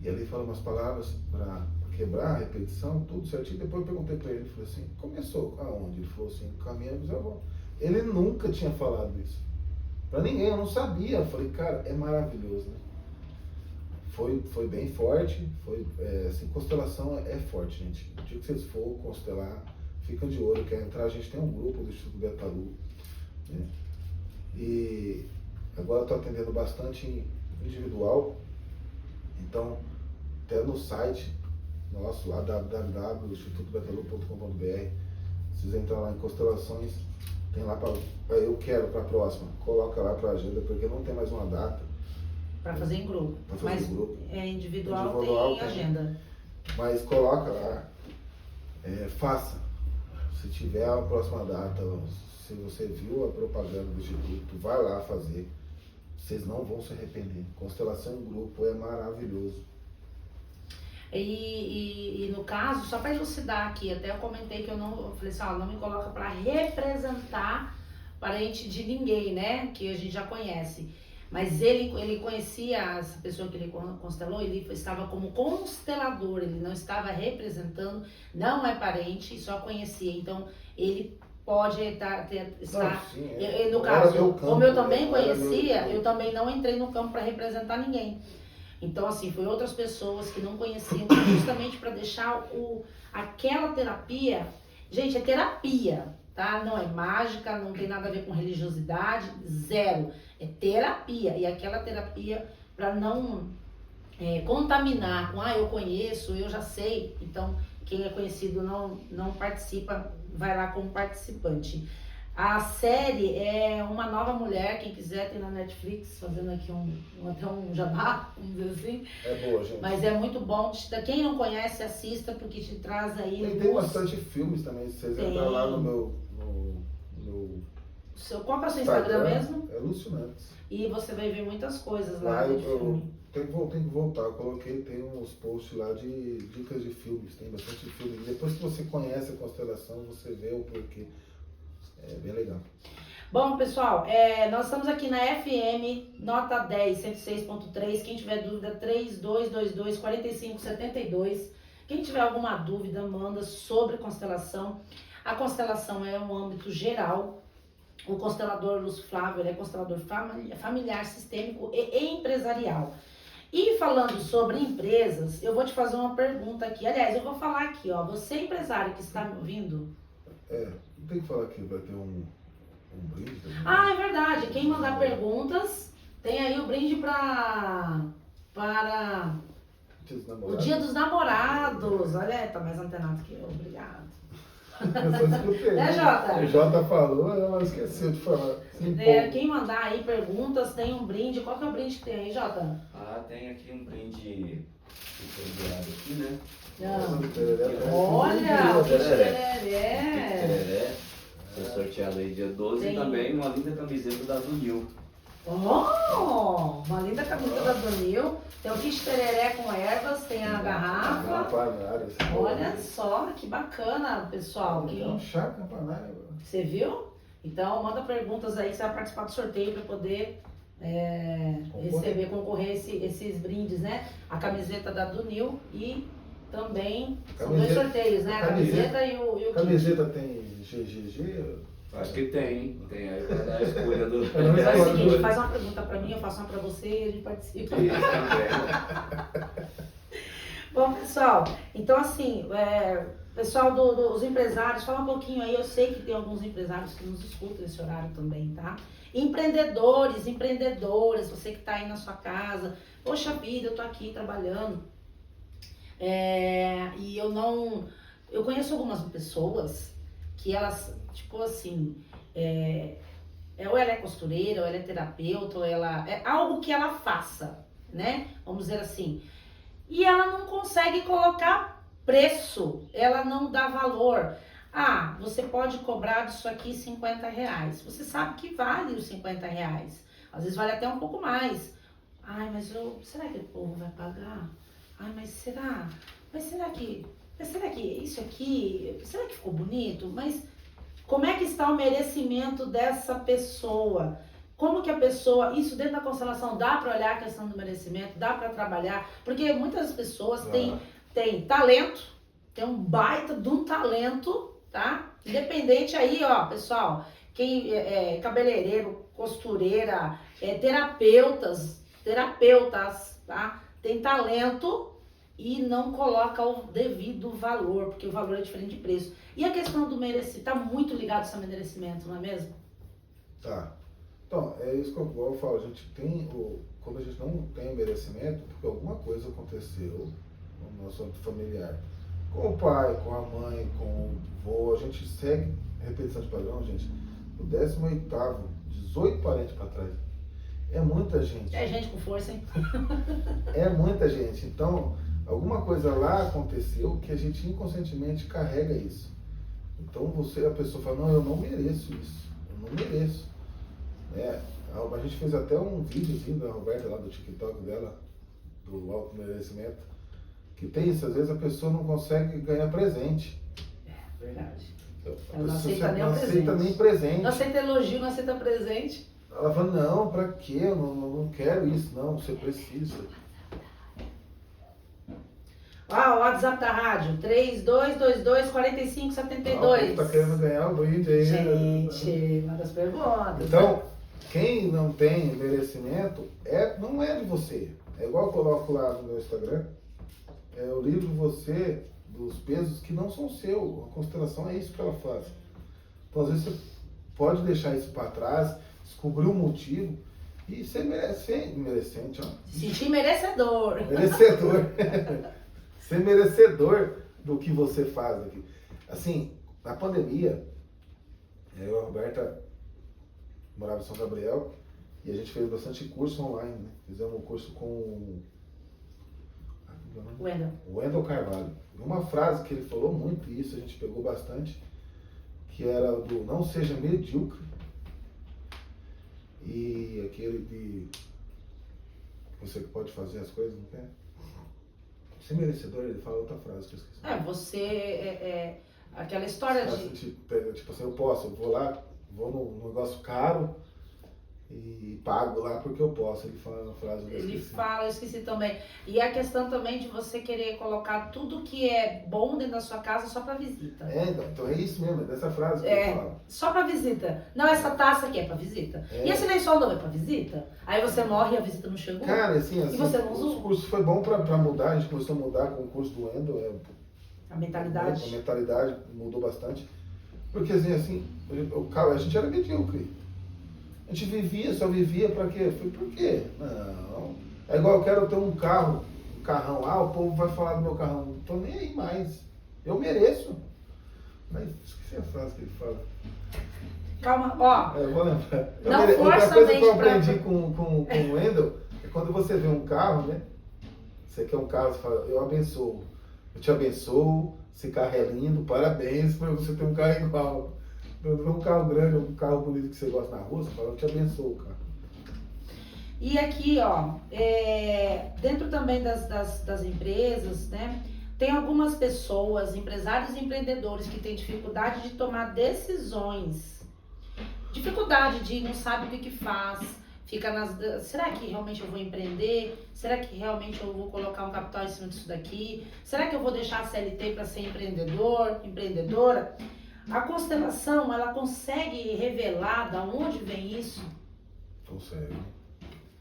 E ali falou umas palavras para quebrar a repetição, tudo certinho. Depois eu perguntei para ele, falei assim, começou aonde? Ele falou assim, com a minha bisavó. Ele nunca tinha falado isso. Para ninguém, eu não sabia. Eu falei, cara, é maravilhoso, né? foi bem forte. Assim, constelação é forte, gente. O dia que vocês for constelar, fica de olho. Quer entrar, a gente tem um grupo do Instituto Betalu, né? E agora eu estou atendendo bastante individual. Então, até no site nosso lá, www.institutobetalu.com.br, vocês entram lá em constelações, tem lá para eu quero para a próxima, coloca lá para agenda, porque não tem mais uma data. Para fazer em grupo. Mas grupo. Individual tem agenda. Mas coloca lá, faça. Se tiver a próxima data, se você viu a propaganda do Instituto, vai lá fazer. Vocês não vão se arrepender. Constelação em grupo é maravilhoso. E no caso, só para elucidar aqui, até eu comentei que eu falei assim, não me coloca para representar parente de ninguém, né? Que a gente já conhece. Mas ele conhecia essa pessoa que ele constelou, ele estava como constelador, ele não estava representando, não é parente, só conhecia. Então, ele pode estar... No caso, como eu também conhecia, eu também não entrei no campo para representar ninguém. Então, assim, foi outras pessoas que não conheciam, justamente para deixar aquela terapia... Gente, é terapia, tá? Não é mágica, não tem nada a ver com religiosidade, zero. É terapia. E aquela terapia para não contaminar com, eu conheço, eu já sei. Então, quem é conhecido não participa, vai lá como participante. A série é Uma Nova Mulher, quem quiser tem na Netflix, fazendo aqui até um jabá, vamos dizer assim. É boa, gente. Mas é muito bom. Quem não conhece, assista, porque te traz aí... Tem bastante filmes também, se vocês entrarem lá no meu qual que é o seu Instagram mesmo? É Lúcio Nantes. E você vai ver muitas coisas lá. Eu tenho que voltar, eu coloquei, tem uns posts lá de dicas de filmes, tem bastante filme. Depois que você conhece a constelação, você vê o porquê. É bem legal. Bom, pessoal, nós estamos aqui na FM, nota 10, 106.3. Quem tiver dúvida, 3222-4572. Quem tiver alguma dúvida, manda sobre constelação. A constelação é um âmbito geral. O constelador Lúcio Flávio, ele é constelador familiar, sistêmico e empresarial. E falando sobre empresas, eu vou te fazer uma pergunta aqui. Aliás, eu vou falar aqui, ó. Você empresário que está me ouvindo... Não tem que falar que vai ter um brinde também. É verdade. Quem mandar perguntas, tem aí o brinde para o Dia dos Namorados. Olha, tá mais antenado que eu. Obrigado. Eu só escutei. Né, Jota? O Jota falou, ela esqueceu de falar. Quem mandar aí perguntas, tem um brinde. Qual que é o brinde que tem aí, Jota? Tem aqui um brinde que foi enviado aqui, né? Olha, o tereré. Foi sorteado aí dia 12 e também uma linda camiseta da Dunil. Uma linda camiseta da Dunil. Tem o kit tereré com ervas, tem a garrafa. Olha só, que bacana, pessoal. É um chá campanário. Você viu? Então, manda perguntas aí que você vai participar do sorteio para poder concorrer esses brindes, né? A camiseta da Dunil e também são dois sorteios, né? A camiseta e o kit. Camiseta tem GGG? Acho que tem aí para dar a escolha do... Faz o seguinte, faz uma pergunta para mim, eu faço uma para você e a gente participa. Isso também. Bom, pessoal, então assim, pessoal dos empresários, fala um pouquinho aí, eu sei que tem alguns empresários que nos escutam nesse horário também, tá? Empreendedores, empreendedoras, você que está aí na sua casa, poxa vida, eu tô aqui trabalhando, e eu conheço algumas pessoas que elas, tipo assim, ou ela é costureira, ou ela é terapeuta, ou ela é algo que ela faça, né? Vamos dizer assim. E ela não consegue colocar preço, ela não dá valor. Você pode cobrar disso aqui R$50. Você sabe que vale os R$50. Às vezes vale até um pouco mais. Será que o povo vai pagar? Mas será? Mas será que isso aqui, será que ficou bonito? Mas como é que está o merecimento dessa pessoa? Como que a pessoa, isso dentro da constelação, dá para olhar a questão do merecimento, dá para trabalhar? Porque muitas pessoas têm talento, tem um baita de um talento, tá? Independente aí, ó, pessoal, quem é cabeleireiro, costureira, terapeutas, tá? tem talento e não coloca o devido valor, porque o valor é diferente de preço. E a questão do merecimento, tá muito ligado ao seu merecimento, não é mesmo? Tá. Então, é isso que eu falo, a gente tem quando a gente não tem o merecimento, porque alguma coisa aconteceu no nosso âmbito familiar. Com o pai, com a mãe, com o vô, a gente segue repetição de padrão, gente. O 18º, 18 parentes para trás. É muita gente. É gente com força, hein? É muita gente. Então, alguma coisa lá aconteceu que a gente inconscientemente carrega isso. Então a pessoa fala, não, eu não mereço isso. Eu não mereço. A gente fez até um videozinho da Roberta lá do TikTok dela, do alto merecimento, que tem isso, às vezes a pessoa não consegue ganhar presente. É, verdade. Ela não aceita nem não aceita nem presente. Não aceita elogio, não aceita presente. Ela fala, não, pra quê? Eu não quero isso, não, você precisa. O WhatsApp da rádio, 3222-4572. Tá querendo ganhar o brinde aí. Gente, manda as perguntas. Então, quem não tem merecimento, não é de você. É igual eu coloco lá no meu Instagram, eu livro você dos pesos que não são seu. A constelação é isso que ela faz. Então, às vezes, você pode deixar isso para trás, descobrir o motivo e ser merecente. Ó. Se sentir merecedor. Merecedor. Ser merecedor do que você faz aqui. Assim, na pandemia, eu e a Roberta morava em São Gabriel e a gente fez bastante curso online, né? Fizemos um curso com o Wendel Carvalho. Uma frase que ele falou muito, e isso a gente pegou bastante, que era do não seja medíocre, e aquele de você que pode fazer as coisas, não quer? Ser merecedor, ele fala outra frase que eu esqueci. Você aquela história de... Tipo assim, eu vou lá, vou num negócio caro e pago lá porque eu posso. Ele fala uma frase que eu esqueci. Ele fala, eu esqueci também. E a questão também de você querer colocar tudo que é bom dentro da sua casa só pra visita. Então é isso mesmo, é dessa frase que ele fala. Só pra visita. Não, essa taça aqui é pra visita. E esse lençol novo é pra visita? Aí você morre e a visita não chegou? Cara, assim, e você não usou? O curso foi bom pra mudar, a gente começou a mudar com o curso do Wendel. A mentalidade. A mentalidade mudou bastante. Porque assim, a gente era medíocre. A gente só vivia pra quê? Foi por quê? Não. É igual eu quero ter um carrão lá, o povo vai falar do meu carrão. Não tô nem aí mais. Eu mereço. Mas esqueci a frase que ele fala. Calma, ó. Eu vou lembrar. Outra coisa que eu aprendi com o Wendel é quando você vê um carro, né? Você quer um carro, você fala, eu abençoo. Eu te abençoo, esse carro é lindo, parabéns por você ter um carro igual. Quando vê um carro grande, um carro bonito que você gosta na rua, você fala, eu te abençoo, cara. E aqui, ó, dentro também das empresas, né? Tem algumas pessoas, empresários e empreendedores que têm dificuldade de tomar decisões. Dificuldade de não sabe o que faz, fica será que realmente eu vou empreender? Será que realmente eu vou colocar um capital em cima disso daqui? Será que eu vou deixar a CLT para ser empreendedora? A constelação, ela consegue revelar da onde vem isso? Consegue.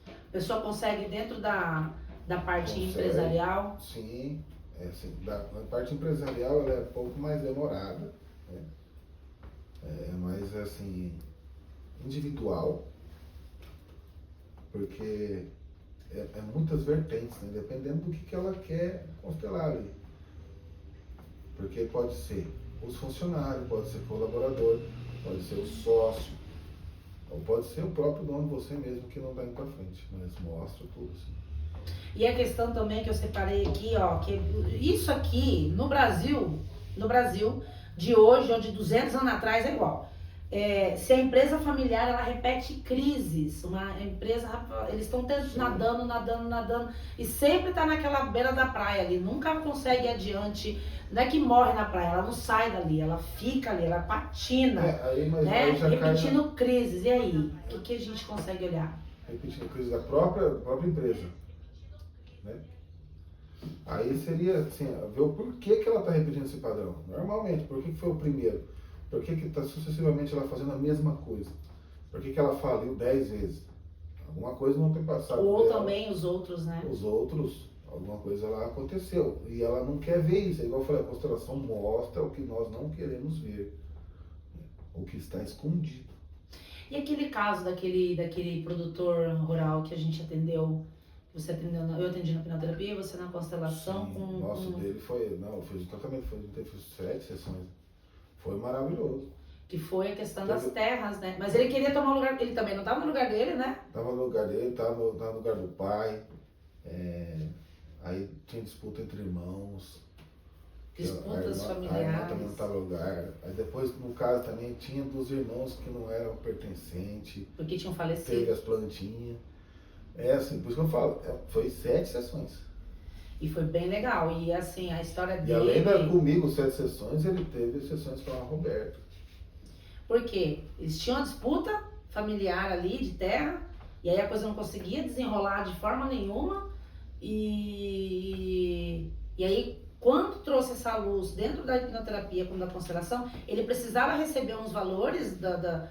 A pessoa consegue dentro da parte empresarial? Sim. Assim, a parte empresarial ela é um pouco mais demorada, né? É mais assim, individual, porque é muitas vertentes, né? Dependendo do que ela quer constelar ali. Porque pode ser os funcionários, pode ser colaborador, pode ser o sócio, ou pode ser o próprio dono, você mesmo, que não está indo para frente, mas mostra tudo assim. E a questão também que eu separei aqui, ó, que isso aqui no Brasil de hoje ou de 200 anos atrás é igual. Se a empresa familiar, ela repete crises, uma empresa, eles estão nadando e sempre tá naquela beira da praia ali, nunca consegue ir adiante, não é que morre na praia, ela não sai dali, ela fica ali, ela patina, né? Repetindo crises. E aí, o que a gente consegue olhar? Repetindo crises da própria empresa, né? Aí seria assim, ver o porquê que ela está repetindo esse padrão. Normalmente, por que foi o primeiro? Por que está sucessivamente ela fazendo a mesma coisa? Por que ela faliu 10 vezes? Alguma coisa no antepassado Ou dela, também os outros, né? os outros, alguma coisa lá aconteceu. E ela não quer ver isso. É igual eu falei, a constelação mostra o que nós não queremos ver. O que está escondido. E aquele caso daquele produtor rural que a gente atendeu, você atendeu, eu atendi na hipnoterapia, você na constelação Sim, com... nossa, dele foi, não, fez o tratamento, teve 7 sessões. Foi maravilhoso. Que foi a questão das terras, né? Mas ele queria tomar o lugar, ele também não estava no lugar dele, né? Tava no lugar dele, tava no lugar do pai. Aí tinha disputa entre irmãos. Disputas A irmã também familiares. não estava no lugar. Aí depois, no caso, também tinha dos irmãos que não eram pertencentes. Porque tinham Teve falecido. as plantinhas. É assim, por isso que eu falo, foi 7 sessões. E foi bem legal. E assim, a história E dele... além da comigo 7 sessões, ele teve sessões com a Roberta. Por quê? Eles tinham uma disputa familiar ali de terra, e aí a coisa não conseguia desenrolar de forma nenhuma. E aí, quando trouxe essa luz dentro da hipnoterapia, como da constelação, ele precisava receber uns valores da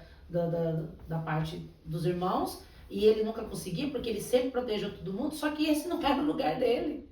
parte dos irmãos, e ele nunca conseguia, porque ele sempre protegeu todo mundo, só que esse não era o lugar dele,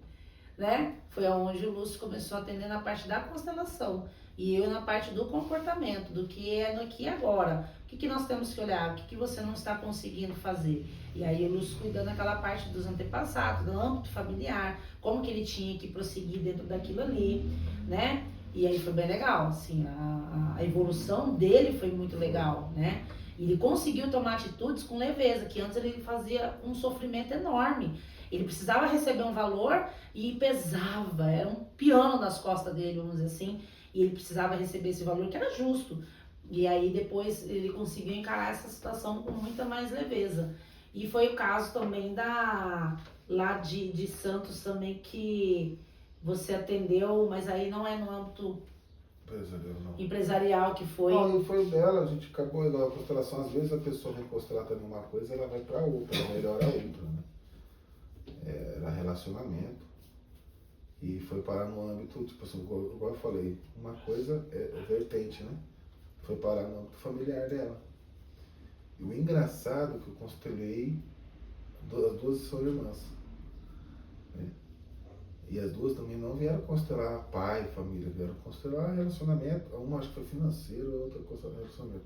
né? Foi aonde o Lúcio começou a atender na parte da constelação, e eu na parte do comportamento, do que é no aqui e agora. O que nós temos que olhar? O que você não está conseguindo fazer? E aí o Lúcio cuidando daquela parte dos antepassados, do âmbito familiar, como que ele tinha que prosseguir dentro daquilo ali, né? E aí foi bem legal, assim, a evolução dele foi muito legal, né? E ele conseguiu tomar atitudes com leveza, que antes ele fazia um sofrimento enorme. Ele precisava receber um valor e pesava, era um piano nas costas dele, vamos dizer assim, e ele precisava receber esse valor que era justo. E aí depois ele conseguiu encarar essa situação com muita mais leveza. E foi o caso também lá de Santos também, que você atendeu, mas aí não é no âmbito empresarial que foi. Não, e foi o dela, a gente acabou igual a constelação, às vezes a pessoa vem constelar também uma coisa, ela vai pra outra, ela melhora a outra, né? Era relacionamento. E foi parar no âmbito, tipo assim, igual eu falei, uma coisa é vertente, né? Foi parar no âmbito familiar dela. E o engraçado é que eu constelei, as duas são irmãs, né? E as duas também não vieram constelar pai, família, vieram constelar relacionamento. Uma acho que foi financeiro, a outra constelar relacionamento.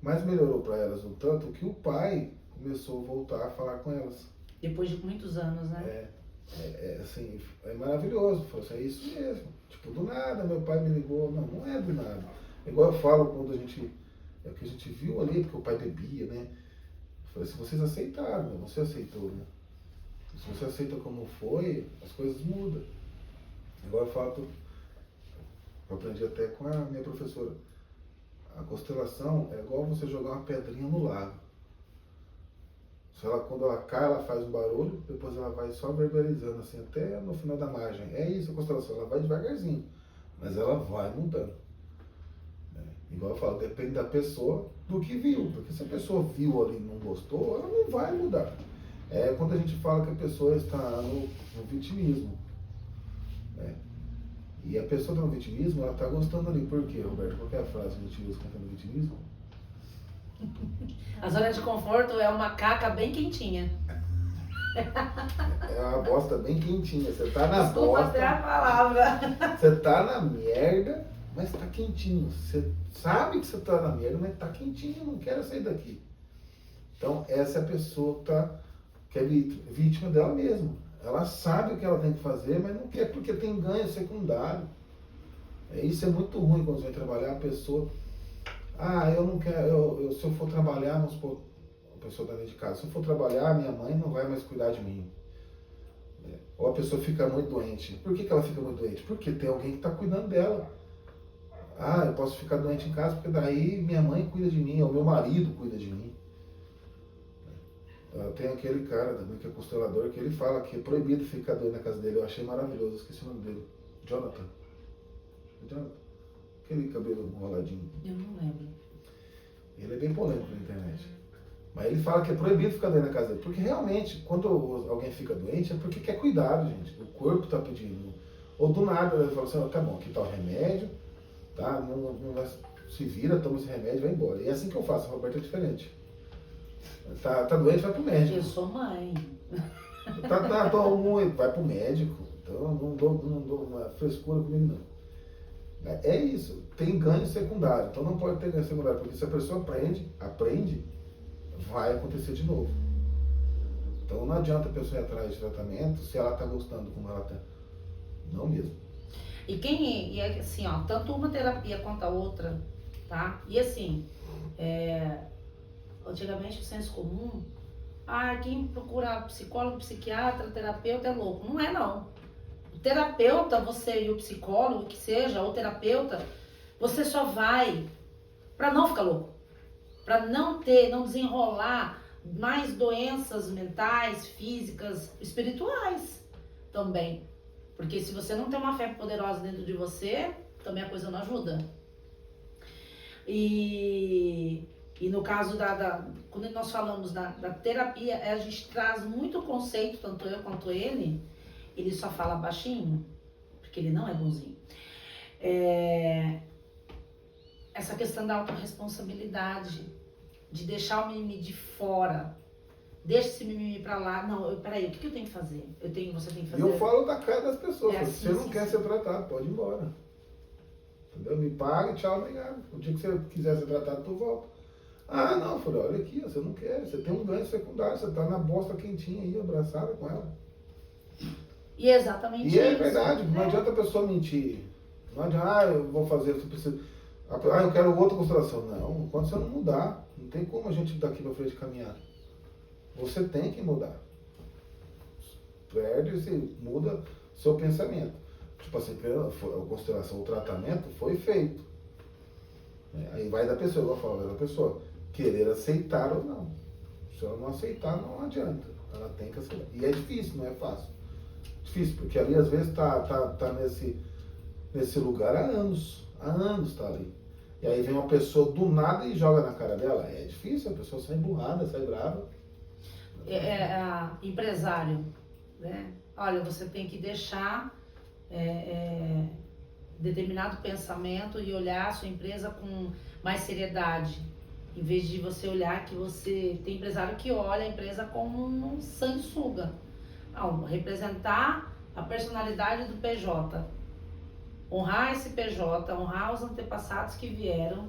Mas melhorou para elas um tanto que o pai começou a voltar a falar com elas. Depois de muitos anos, né? Assim, é maravilhoso. Falei assim, é isso mesmo. Tipo, do nada, meu pai me ligou. Não, não é do nada. Igual eu falo quando a gente. É o que a gente viu ali, porque o pai bebia, né? Eu falei assim, vocês aceitaram, né? Você aceitou, né? Se você aceita como foi, as coisas mudam. Igual eu falo, eu aprendi até com a minha professora. A constelação é igual você jogar uma pedrinha no lago. Quando ela cai, ela faz um barulho, depois ela vai só verbalizando assim, até no final da margem. É isso a constelação, ela vai devagarzinho, mas ela vai mudando. Igual eu falo, depende da pessoa, do que viu. Porque se a pessoa viu ali e não gostou, ela não vai mudar. É quando a gente fala que a pessoa está no vitimismo. Né? E a pessoa está no vitimismo, ela está gostando ali. Por quê, Roberto? Qual que é a frase que a gente usa quando está no vitimismo? A zona de conforto é uma caca bem quentinha. É uma bosta bem quentinha. Você tá na Desculpa até a bosta. palavra. Você tá na merda, mas tá quentinho. Você sabe que você tá na merda, mas tá quentinho. Não quero sair daqui. Então, essa é a pessoa que é vítima dela mesma. Ela sabe o que ela tem que fazer, mas não quer porque tem ganho secundário. Isso é muito ruim quando você vai trabalhar, a pessoa... eu não quero, se eu for trabalhar, vamos supor, a pessoa tá dentro de casa, se eu for trabalhar, minha mãe não vai mais cuidar de mim. Ou a pessoa fica muito doente. Por que ela fica muito doente? Porque tem alguém que está cuidando dela. Eu posso ficar doente em casa porque daí minha mãe cuida de mim, ou meu marido cuida de mim. Tem aquele cara também que é constelador, que ele fala que é proibido ficar doente na casa dele. Eu achei maravilhoso, esqueci o nome dele. Jonathan. Aquele cabelo enroladinho. Eu não lembro. Ele é bem polêmico na internet. Mas ele fala que é proibido ficar doente na casa dele. Porque realmente, quando alguém fica doente, é porque quer cuidado, gente. O corpo está pedindo. Ou do nada, ele fala assim, tá bom, aqui tá o remédio, tá? Não vai, se vira, toma esse remédio e vai embora. E é assim que eu faço, a Roberta é diferente. Tá doente, vai pro médico. Eu sou mãe. Tô muito, vai pro médico. Então eu não dou uma frescura comigo, não. É isso, tem ganho secundário. Então não pode ter ganho secundário, porque se a pessoa aprende, vai acontecer de novo. Então não adianta a pessoa ir atrás de tratamento se ela está gostando como ela está. Não mesmo. E é assim, ó, tanto uma terapia quanto a outra, tá? E assim, antigamente o senso comum, quem procura psicólogo, psiquiatra, terapeuta é louco. Não é, não. O terapeuta, você e o psicólogo, que seja, ou terapeuta, você só vai para não ficar louco. Para não desenrolar mais doenças mentais, físicas, espirituais também. Porque se você não tem uma fé poderosa dentro de você, também a coisa não ajuda. E no caso quando nós falamos da terapia, a gente traz muito conceito, tanto eu quanto ele só fala baixinho, porque ele não é bonzinho. Essa questão da autorresponsabilidade, de deixar o mimimi de fora. Deixa esse mimimi pra lá. Não, peraí, o que eu tenho que fazer? Você tem que fazer. E eu falo da cara das pessoas. Assim, se você não quer ser tratado, pode ir embora. Entendeu? Me paga, tchau, obrigado. O dia que você quiser ser tratado, tu volta. Não, eu falei, olha aqui, você não quer. Você tem um ganho secundário, você tá na bosta quentinha aí, abraçada com ela. E é exatamente isso. E é verdade, não adianta a pessoa mentir. Não adianta, eu vou fazer, você precisa. Eu quero outra constelação. Não, enquanto você não mudar, não tem como a gente daqui pra frente caminhar. Você tem que mudar. Perde-se, muda seu pensamento. Tipo assim, a constelação, o tratamento foi feito. Aí vai da pessoa, igual eu falo, vai da pessoa querer aceitar ou não. Se ela não aceitar, não adianta. Ela tem que aceitar. E é difícil, não é fácil. Difícil, porque ali às vezes tá nesse lugar há anos tá ali. E aí vem uma pessoa do nada e joga na cara dela. É difícil, a pessoa sai emburrada, sai brava. Empresário, né? Olha, você tem que deixar determinado pensamento e olhar a sua empresa com mais seriedade. Em vez de você olhar que você... Tem empresário que olha a empresa como um sanguessuga. Não, representar a personalidade do PJ. Honrar esse PJ, honrar os antepassados que vieram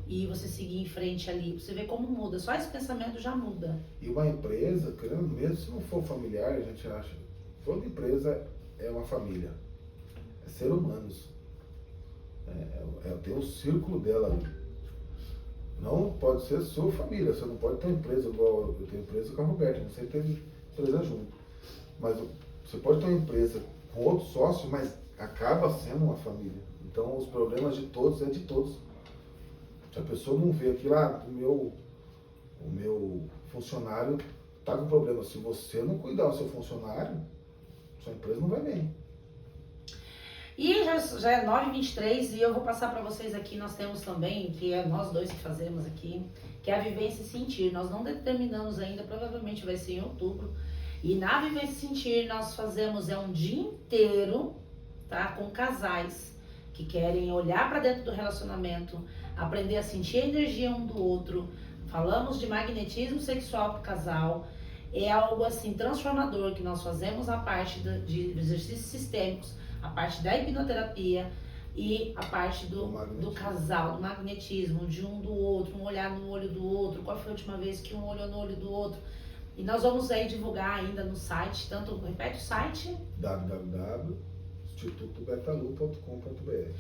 e você seguir em frente ali. Você vê como muda. Só esse pensamento já muda. E uma empresa, querendo mesmo, se não for familiar, a gente acha... Toda empresa é uma família. É ser humanos. Tem o círculo dela ali. Não pode ser sua família. Você não pode ter uma empresa igual... Eu tenho empresa com a Roberta, não sei ter empresa junto. Mas você pode ter uma empresa com outro sócio, mas acaba sendo uma família. Então os problemas de todos é de todos. Se a pessoa não vê aquilo, o meu funcionário está com problema. Se você não cuidar do seu funcionário, sua empresa não vai bem. E já é 9h23 e eu vou passar para vocês aqui, nós temos também, que é nós dois que fazemos aqui, que é a Vivência e Sentir. Nós não determinamos ainda, provavelmente vai ser em outubro. E na Vivência e Sentir nós fazemos um dia inteiro, tá, com casais que querem olhar para dentro do relacionamento, aprender a sentir a energia um do outro. Falamos de magnetismo sexual para o casal. É algo assim transformador que nós fazemos a parte de exercícios sistêmicos, a parte da hipnoterapia e a parte do casal, do magnetismo, de um do outro, um olhar no olho do outro. Qual foi a última vez que um olhou no olho do outro? E nós vamos aí divulgar ainda no site, tanto, repete o site? www.institutobetalu.com.br.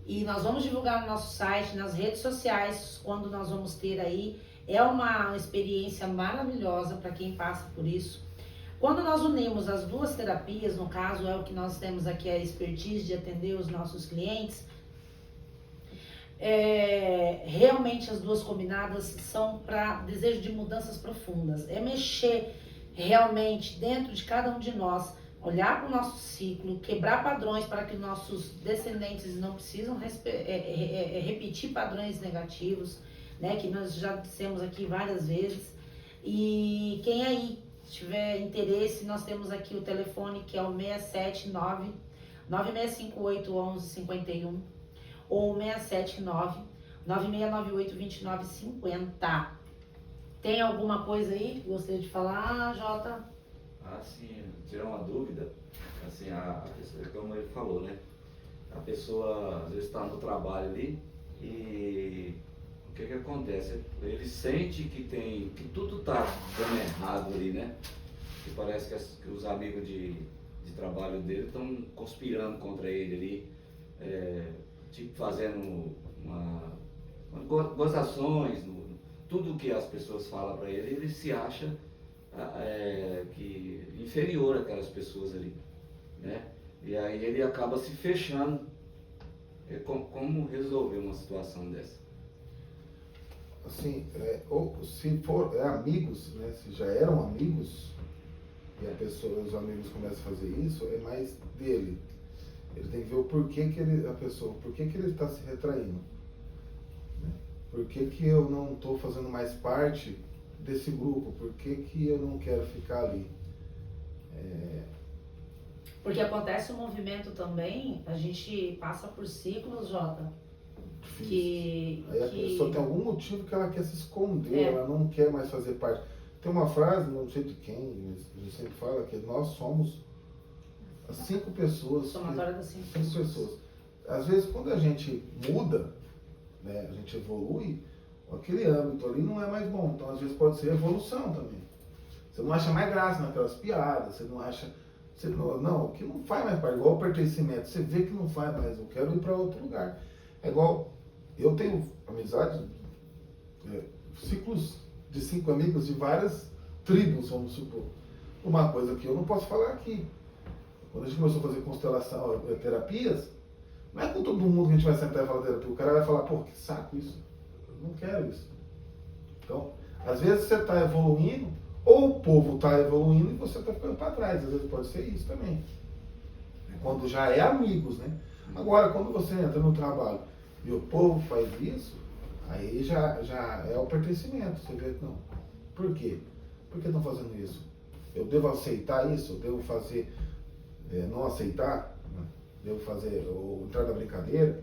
E nós vamos divulgar no nosso site, nas redes sociais, quando nós vamos ter aí. É uma experiência maravilhosa para quem passa por isso. Quando nós unimos as duas terapias, no caso é o que nós temos aqui, a expertise de atender os nossos clientes, realmente as duas combinadas são para desejo de mudanças profundas. É mexer realmente dentro de cada um de nós, olhar para o nosso ciclo, quebrar padrões para que nossos descendentes não precisam repetir padrões negativos, né, que nós já dissemos aqui várias vezes. E quem aí tiver interesse, nós temos aqui o telefone que é o 679 9658 1151 ou 679 9698 2950. Tem alguma coisa aí que gostaria de falar, Jota? Ah, sim, tirar uma dúvida, assim, a pessoa, como ele falou, né? A pessoa às vezes está no trabalho ali e o que acontece? Ele sente que tudo está dando errado ali, né? Que parece que os amigos de trabalho dele estão conspirando contra ele ali, tipo fazendo gozações, tudo que as pessoas falam para ele, ele se acha que inferior àquelas pessoas ali, né? E aí ele acaba se fechando. Como resolver uma situação dessa? Assim, ou se for amigos, né? Se já eram amigos e os amigos começam a fazer isso, é mais dele. Ele tem que ver o porquê que ele está se retraindo. Né? Por que eu não estou fazendo mais parte desse grupo? Por que eu não quero ficar ali? Porque acontece um movimento também, a gente passa por ciclos, Jota, Aí a pessoa tem algum motivo que ela quer se esconder, ela não quer mais fazer parte. Tem uma frase, não sei de quem, mas a gente sempre fala que nós somos as 5 pessoas. Somatória das 5 pessoas. Às vezes, quando a gente muda, né, a gente evolui, aquele âmbito ali não é mais bom. Então, às vezes, pode ser evolução também. Você não acha mais graça naquelas piadas, você não acha... Não, que não faz mais parte, igual o pertencimento. Você vê que não faz mais, eu quero ir para outro lugar. É igual, eu tenho amizade, ciclos de 5 amigos de várias tribos, vamos supor. Uma coisa que eu não posso falar aqui. Quando a gente começou a fazer constelação, terapias, não é com todo mundo que a gente vai sentar e falar terapia. O cara vai falar, pô, que saco isso. Eu não quero isso. Então, às vezes você está evoluindo, ou o povo está evoluindo e você está ficando para trás. Às vezes pode ser isso também. Quando já é amigos, né? Agora, quando você entra no trabalho e o povo faz isso, aí já é o pertencimento. Você vê que não. Por quê? Por que estão fazendo isso? Eu devo aceitar isso? Eu devo fazer, não aceitar? Né? Devo fazer, ou entrar na brincadeira?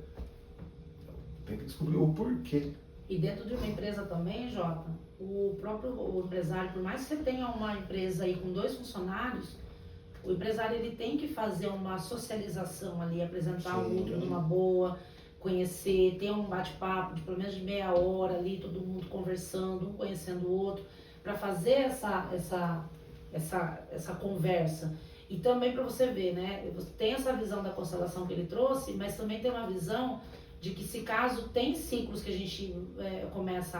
Tem que descobrir o porquê. E dentro de uma empresa também, Jota, o empresário, por mais que você tenha uma empresa aí com 2 funcionários, o empresário ele tem que fazer uma socialização ali, apresentar o outro numa boa, conhecer, ter um bate-papo de pelo menos de meia hora ali, todo mundo conversando, um conhecendo o outro, para fazer essa conversa. E também para você ver, né, tem essa visão da constelação que ele trouxe, mas também tem uma visão de que se caso tem ciclos que a gente começa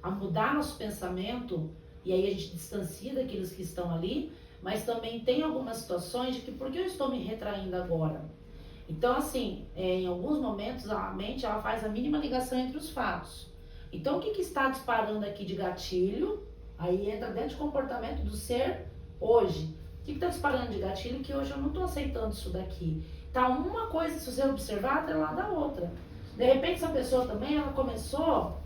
a mudar nosso pensamento, e aí a gente distancia daqueles que estão ali, mas também tem algumas situações de que por que eu estou me retraindo agora? Então, assim, em alguns momentos a mente ela faz a mínima ligação entre os fatos. Então, o que está disparando aqui de gatilho? Aí entra dentro do comportamento do ser hoje. O que está disparando de gatilho que hoje eu não estou aceitando isso daqui? Tá uma coisa, se você observar, atrelada à outra. De repente, essa pessoa também, ela começou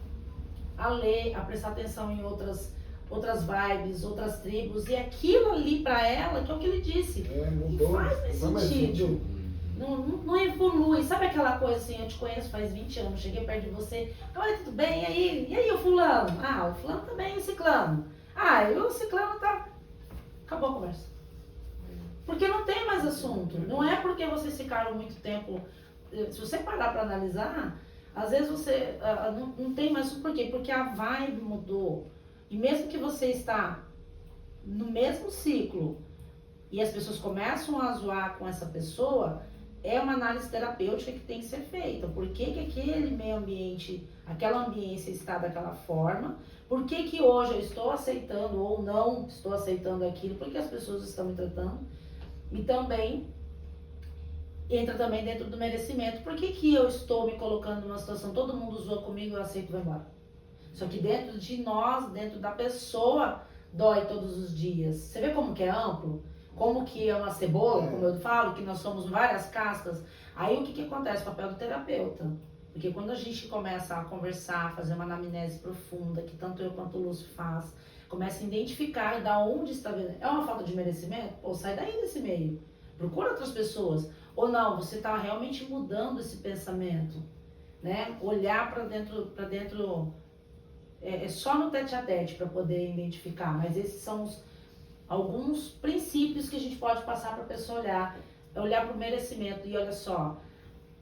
a ler, a prestar atenção em outras vibes, outras tribos, e aquilo ali pra ela, que é o que ele disse, mudou, não faz mais sentido. Não evolui. Sabe aquela coisa assim, eu te conheço faz 20 anos, cheguei perto de você, oi, tudo bem? E aí o fulano? Ah, o fulano também, e o ciclano? Ah, e o ciclano tá... Acabou a conversa. Porque não tem mais assunto. Não é porque vocês ficaram muito tempo... Se você parar para analisar, às vezes você não tem mais assunto. Por quê? Porque a vibe mudou. E mesmo que você está no mesmo ciclo e as pessoas começam a zoar com essa pessoa, é uma análise terapêutica que tem que ser feita. Por que aquele meio ambiente, aquela ambiência está daquela forma? Por que hoje eu estou aceitando ou não estou aceitando aquilo? Por que as pessoas estão me tratando? E também entra também dentro do merecimento. Por que eu estou me colocando numa situação, todo mundo zoa comigo, eu aceito e vou embora? Só que dentro de nós, dentro da pessoa, dói todos os dias. Você vê como que é amplo? Como que é uma cebola, como eu falo, que nós somos várias cascas. Aí o que acontece? O papel do terapeuta. Porque quando a gente começa a conversar, fazer uma anamnese profunda, que tanto eu quanto o Lúcio faz, começa a identificar da onde está vendo. É uma falta de merecimento? Ou sai daí desse meio. Procura outras pessoas. Ou não, você está realmente mudando esse pensamento. Né? Olhar para dentro é só no tete-a-tete para poder identificar, mas esses são alguns princípios que a gente pode passar para a pessoa olhar para o merecimento. E olha só,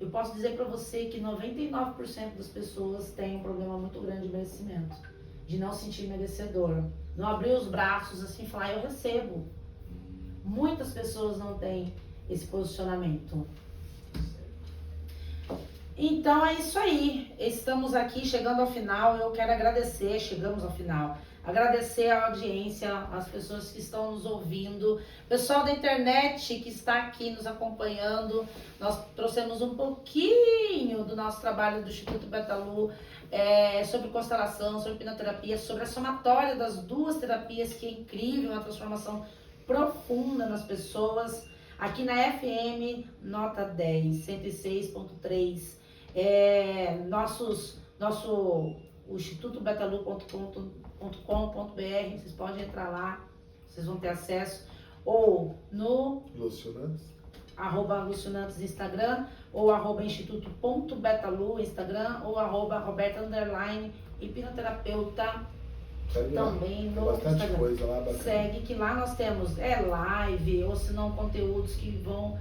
eu posso dizer para você que 99% das pessoas têm um problema muito grande de merecimento, de não sentir merecedor, não abrir os braços assim e falar, eu recebo. Muitas pessoas não têm esse posicionamento. Então é isso aí, estamos aqui chegando ao final, eu quero agradecer, chegamos ao final, agradecer a audiência, as pessoas que estão nos ouvindo, pessoal da internet que está aqui nos acompanhando. Nós trouxemos um pouquinho do nosso trabalho do Instituto Betalu, sobre constelação, sobre hipnoterapia, sobre a somatória das duas terapias, que é incrível, uma transformação profunda nas pessoas, aqui na FM Nota 10, 106.3, o institutobetalu.com.br, vocês podem entrar lá, vocês vão ter acesso, ou no @Lucionantes Instagram, ou @instituto.betalu Instagram, ou @Roberta_hipnoterapeuta também no Instagram. Coisa lá bacana. Segue que lá nós temos live, ou se não conteúdos que vão,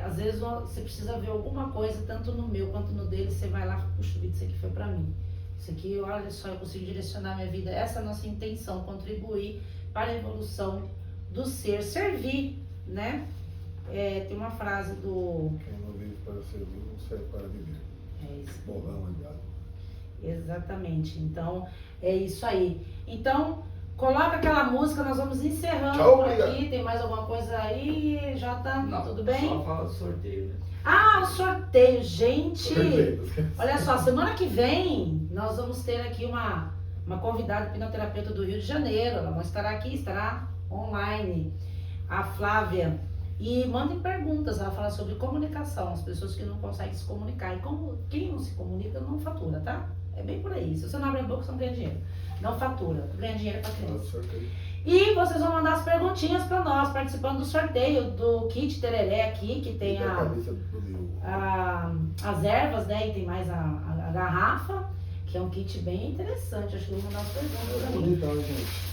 às vezes você precisa ver alguma coisa, tanto no meu quanto no dele, você vai lá, puxa, isso aqui foi pra mim. Isso aqui, olha só, eu consigo direcionar minha vida. Essa é a nossa intenção, contribuir para a evolução do ser, servir, né? Tem uma frase do... Quem não vive para servir, não serve para viver. É isso. Borrão, ligado. Exatamente, então é isso aí. Então, coloca aquela música, nós vamos encerrando. Tchau, por obrigado. aqui. Tem mais alguma coisa aí, Jota? Não, Tudo bem? Só fala do sorteio, né? Ah, o sorteio, gente! Perfeito. Olha só, semana que vem nós vamos ter aqui uma convidada hipnoterapeuta do Rio de Janeiro. Ela não estará aqui, estará online. A Flávia. E mandem perguntas, ela fala sobre comunicação, as pessoas que não conseguem se comunicar. E quem não se comunica não fatura, tá? É bem por aí. Se você não abre a boca, você não ganha dinheiro. Não fatura. Ganha dinheiro pra criança. E vocês vão mandar as perguntinhas pra nós, participando do sorteio do kit tereré aqui, que tem as ervas, né? E tem mais a garrafa, que é um kit bem interessante. Acho que eu vou mandar as perguntas pra mim. Bonitão, gente.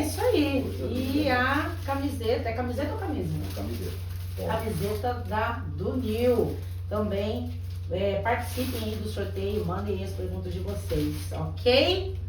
Isso aí. E a camiseta, é camiseta ou camisa? Camiseta. Camiseta do Nil. Também participem aí do sorteio, mandem aí as perguntas de vocês, ok?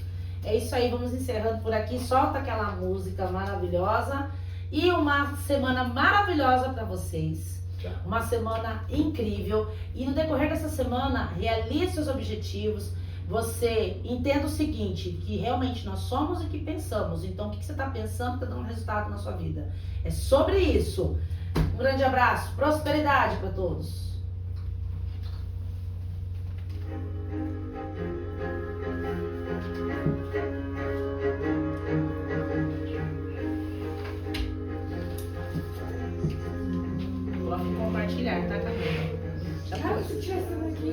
É isso aí, vamos encerrando por aqui. Solta aquela música maravilhosa e uma semana maravilhosa para vocês. Uma semana incrível. E no decorrer dessa semana, realize seus objetivos. Você entenda o seguinte, que realmente nós somos o que pensamos. Então, o que você está pensando está dando resultado na sua vida. É sobre isso. Um grande abraço. Prosperidade para todos. Coloque em compartilhar, tá, Camila? Já Ah, se tivesse aqui.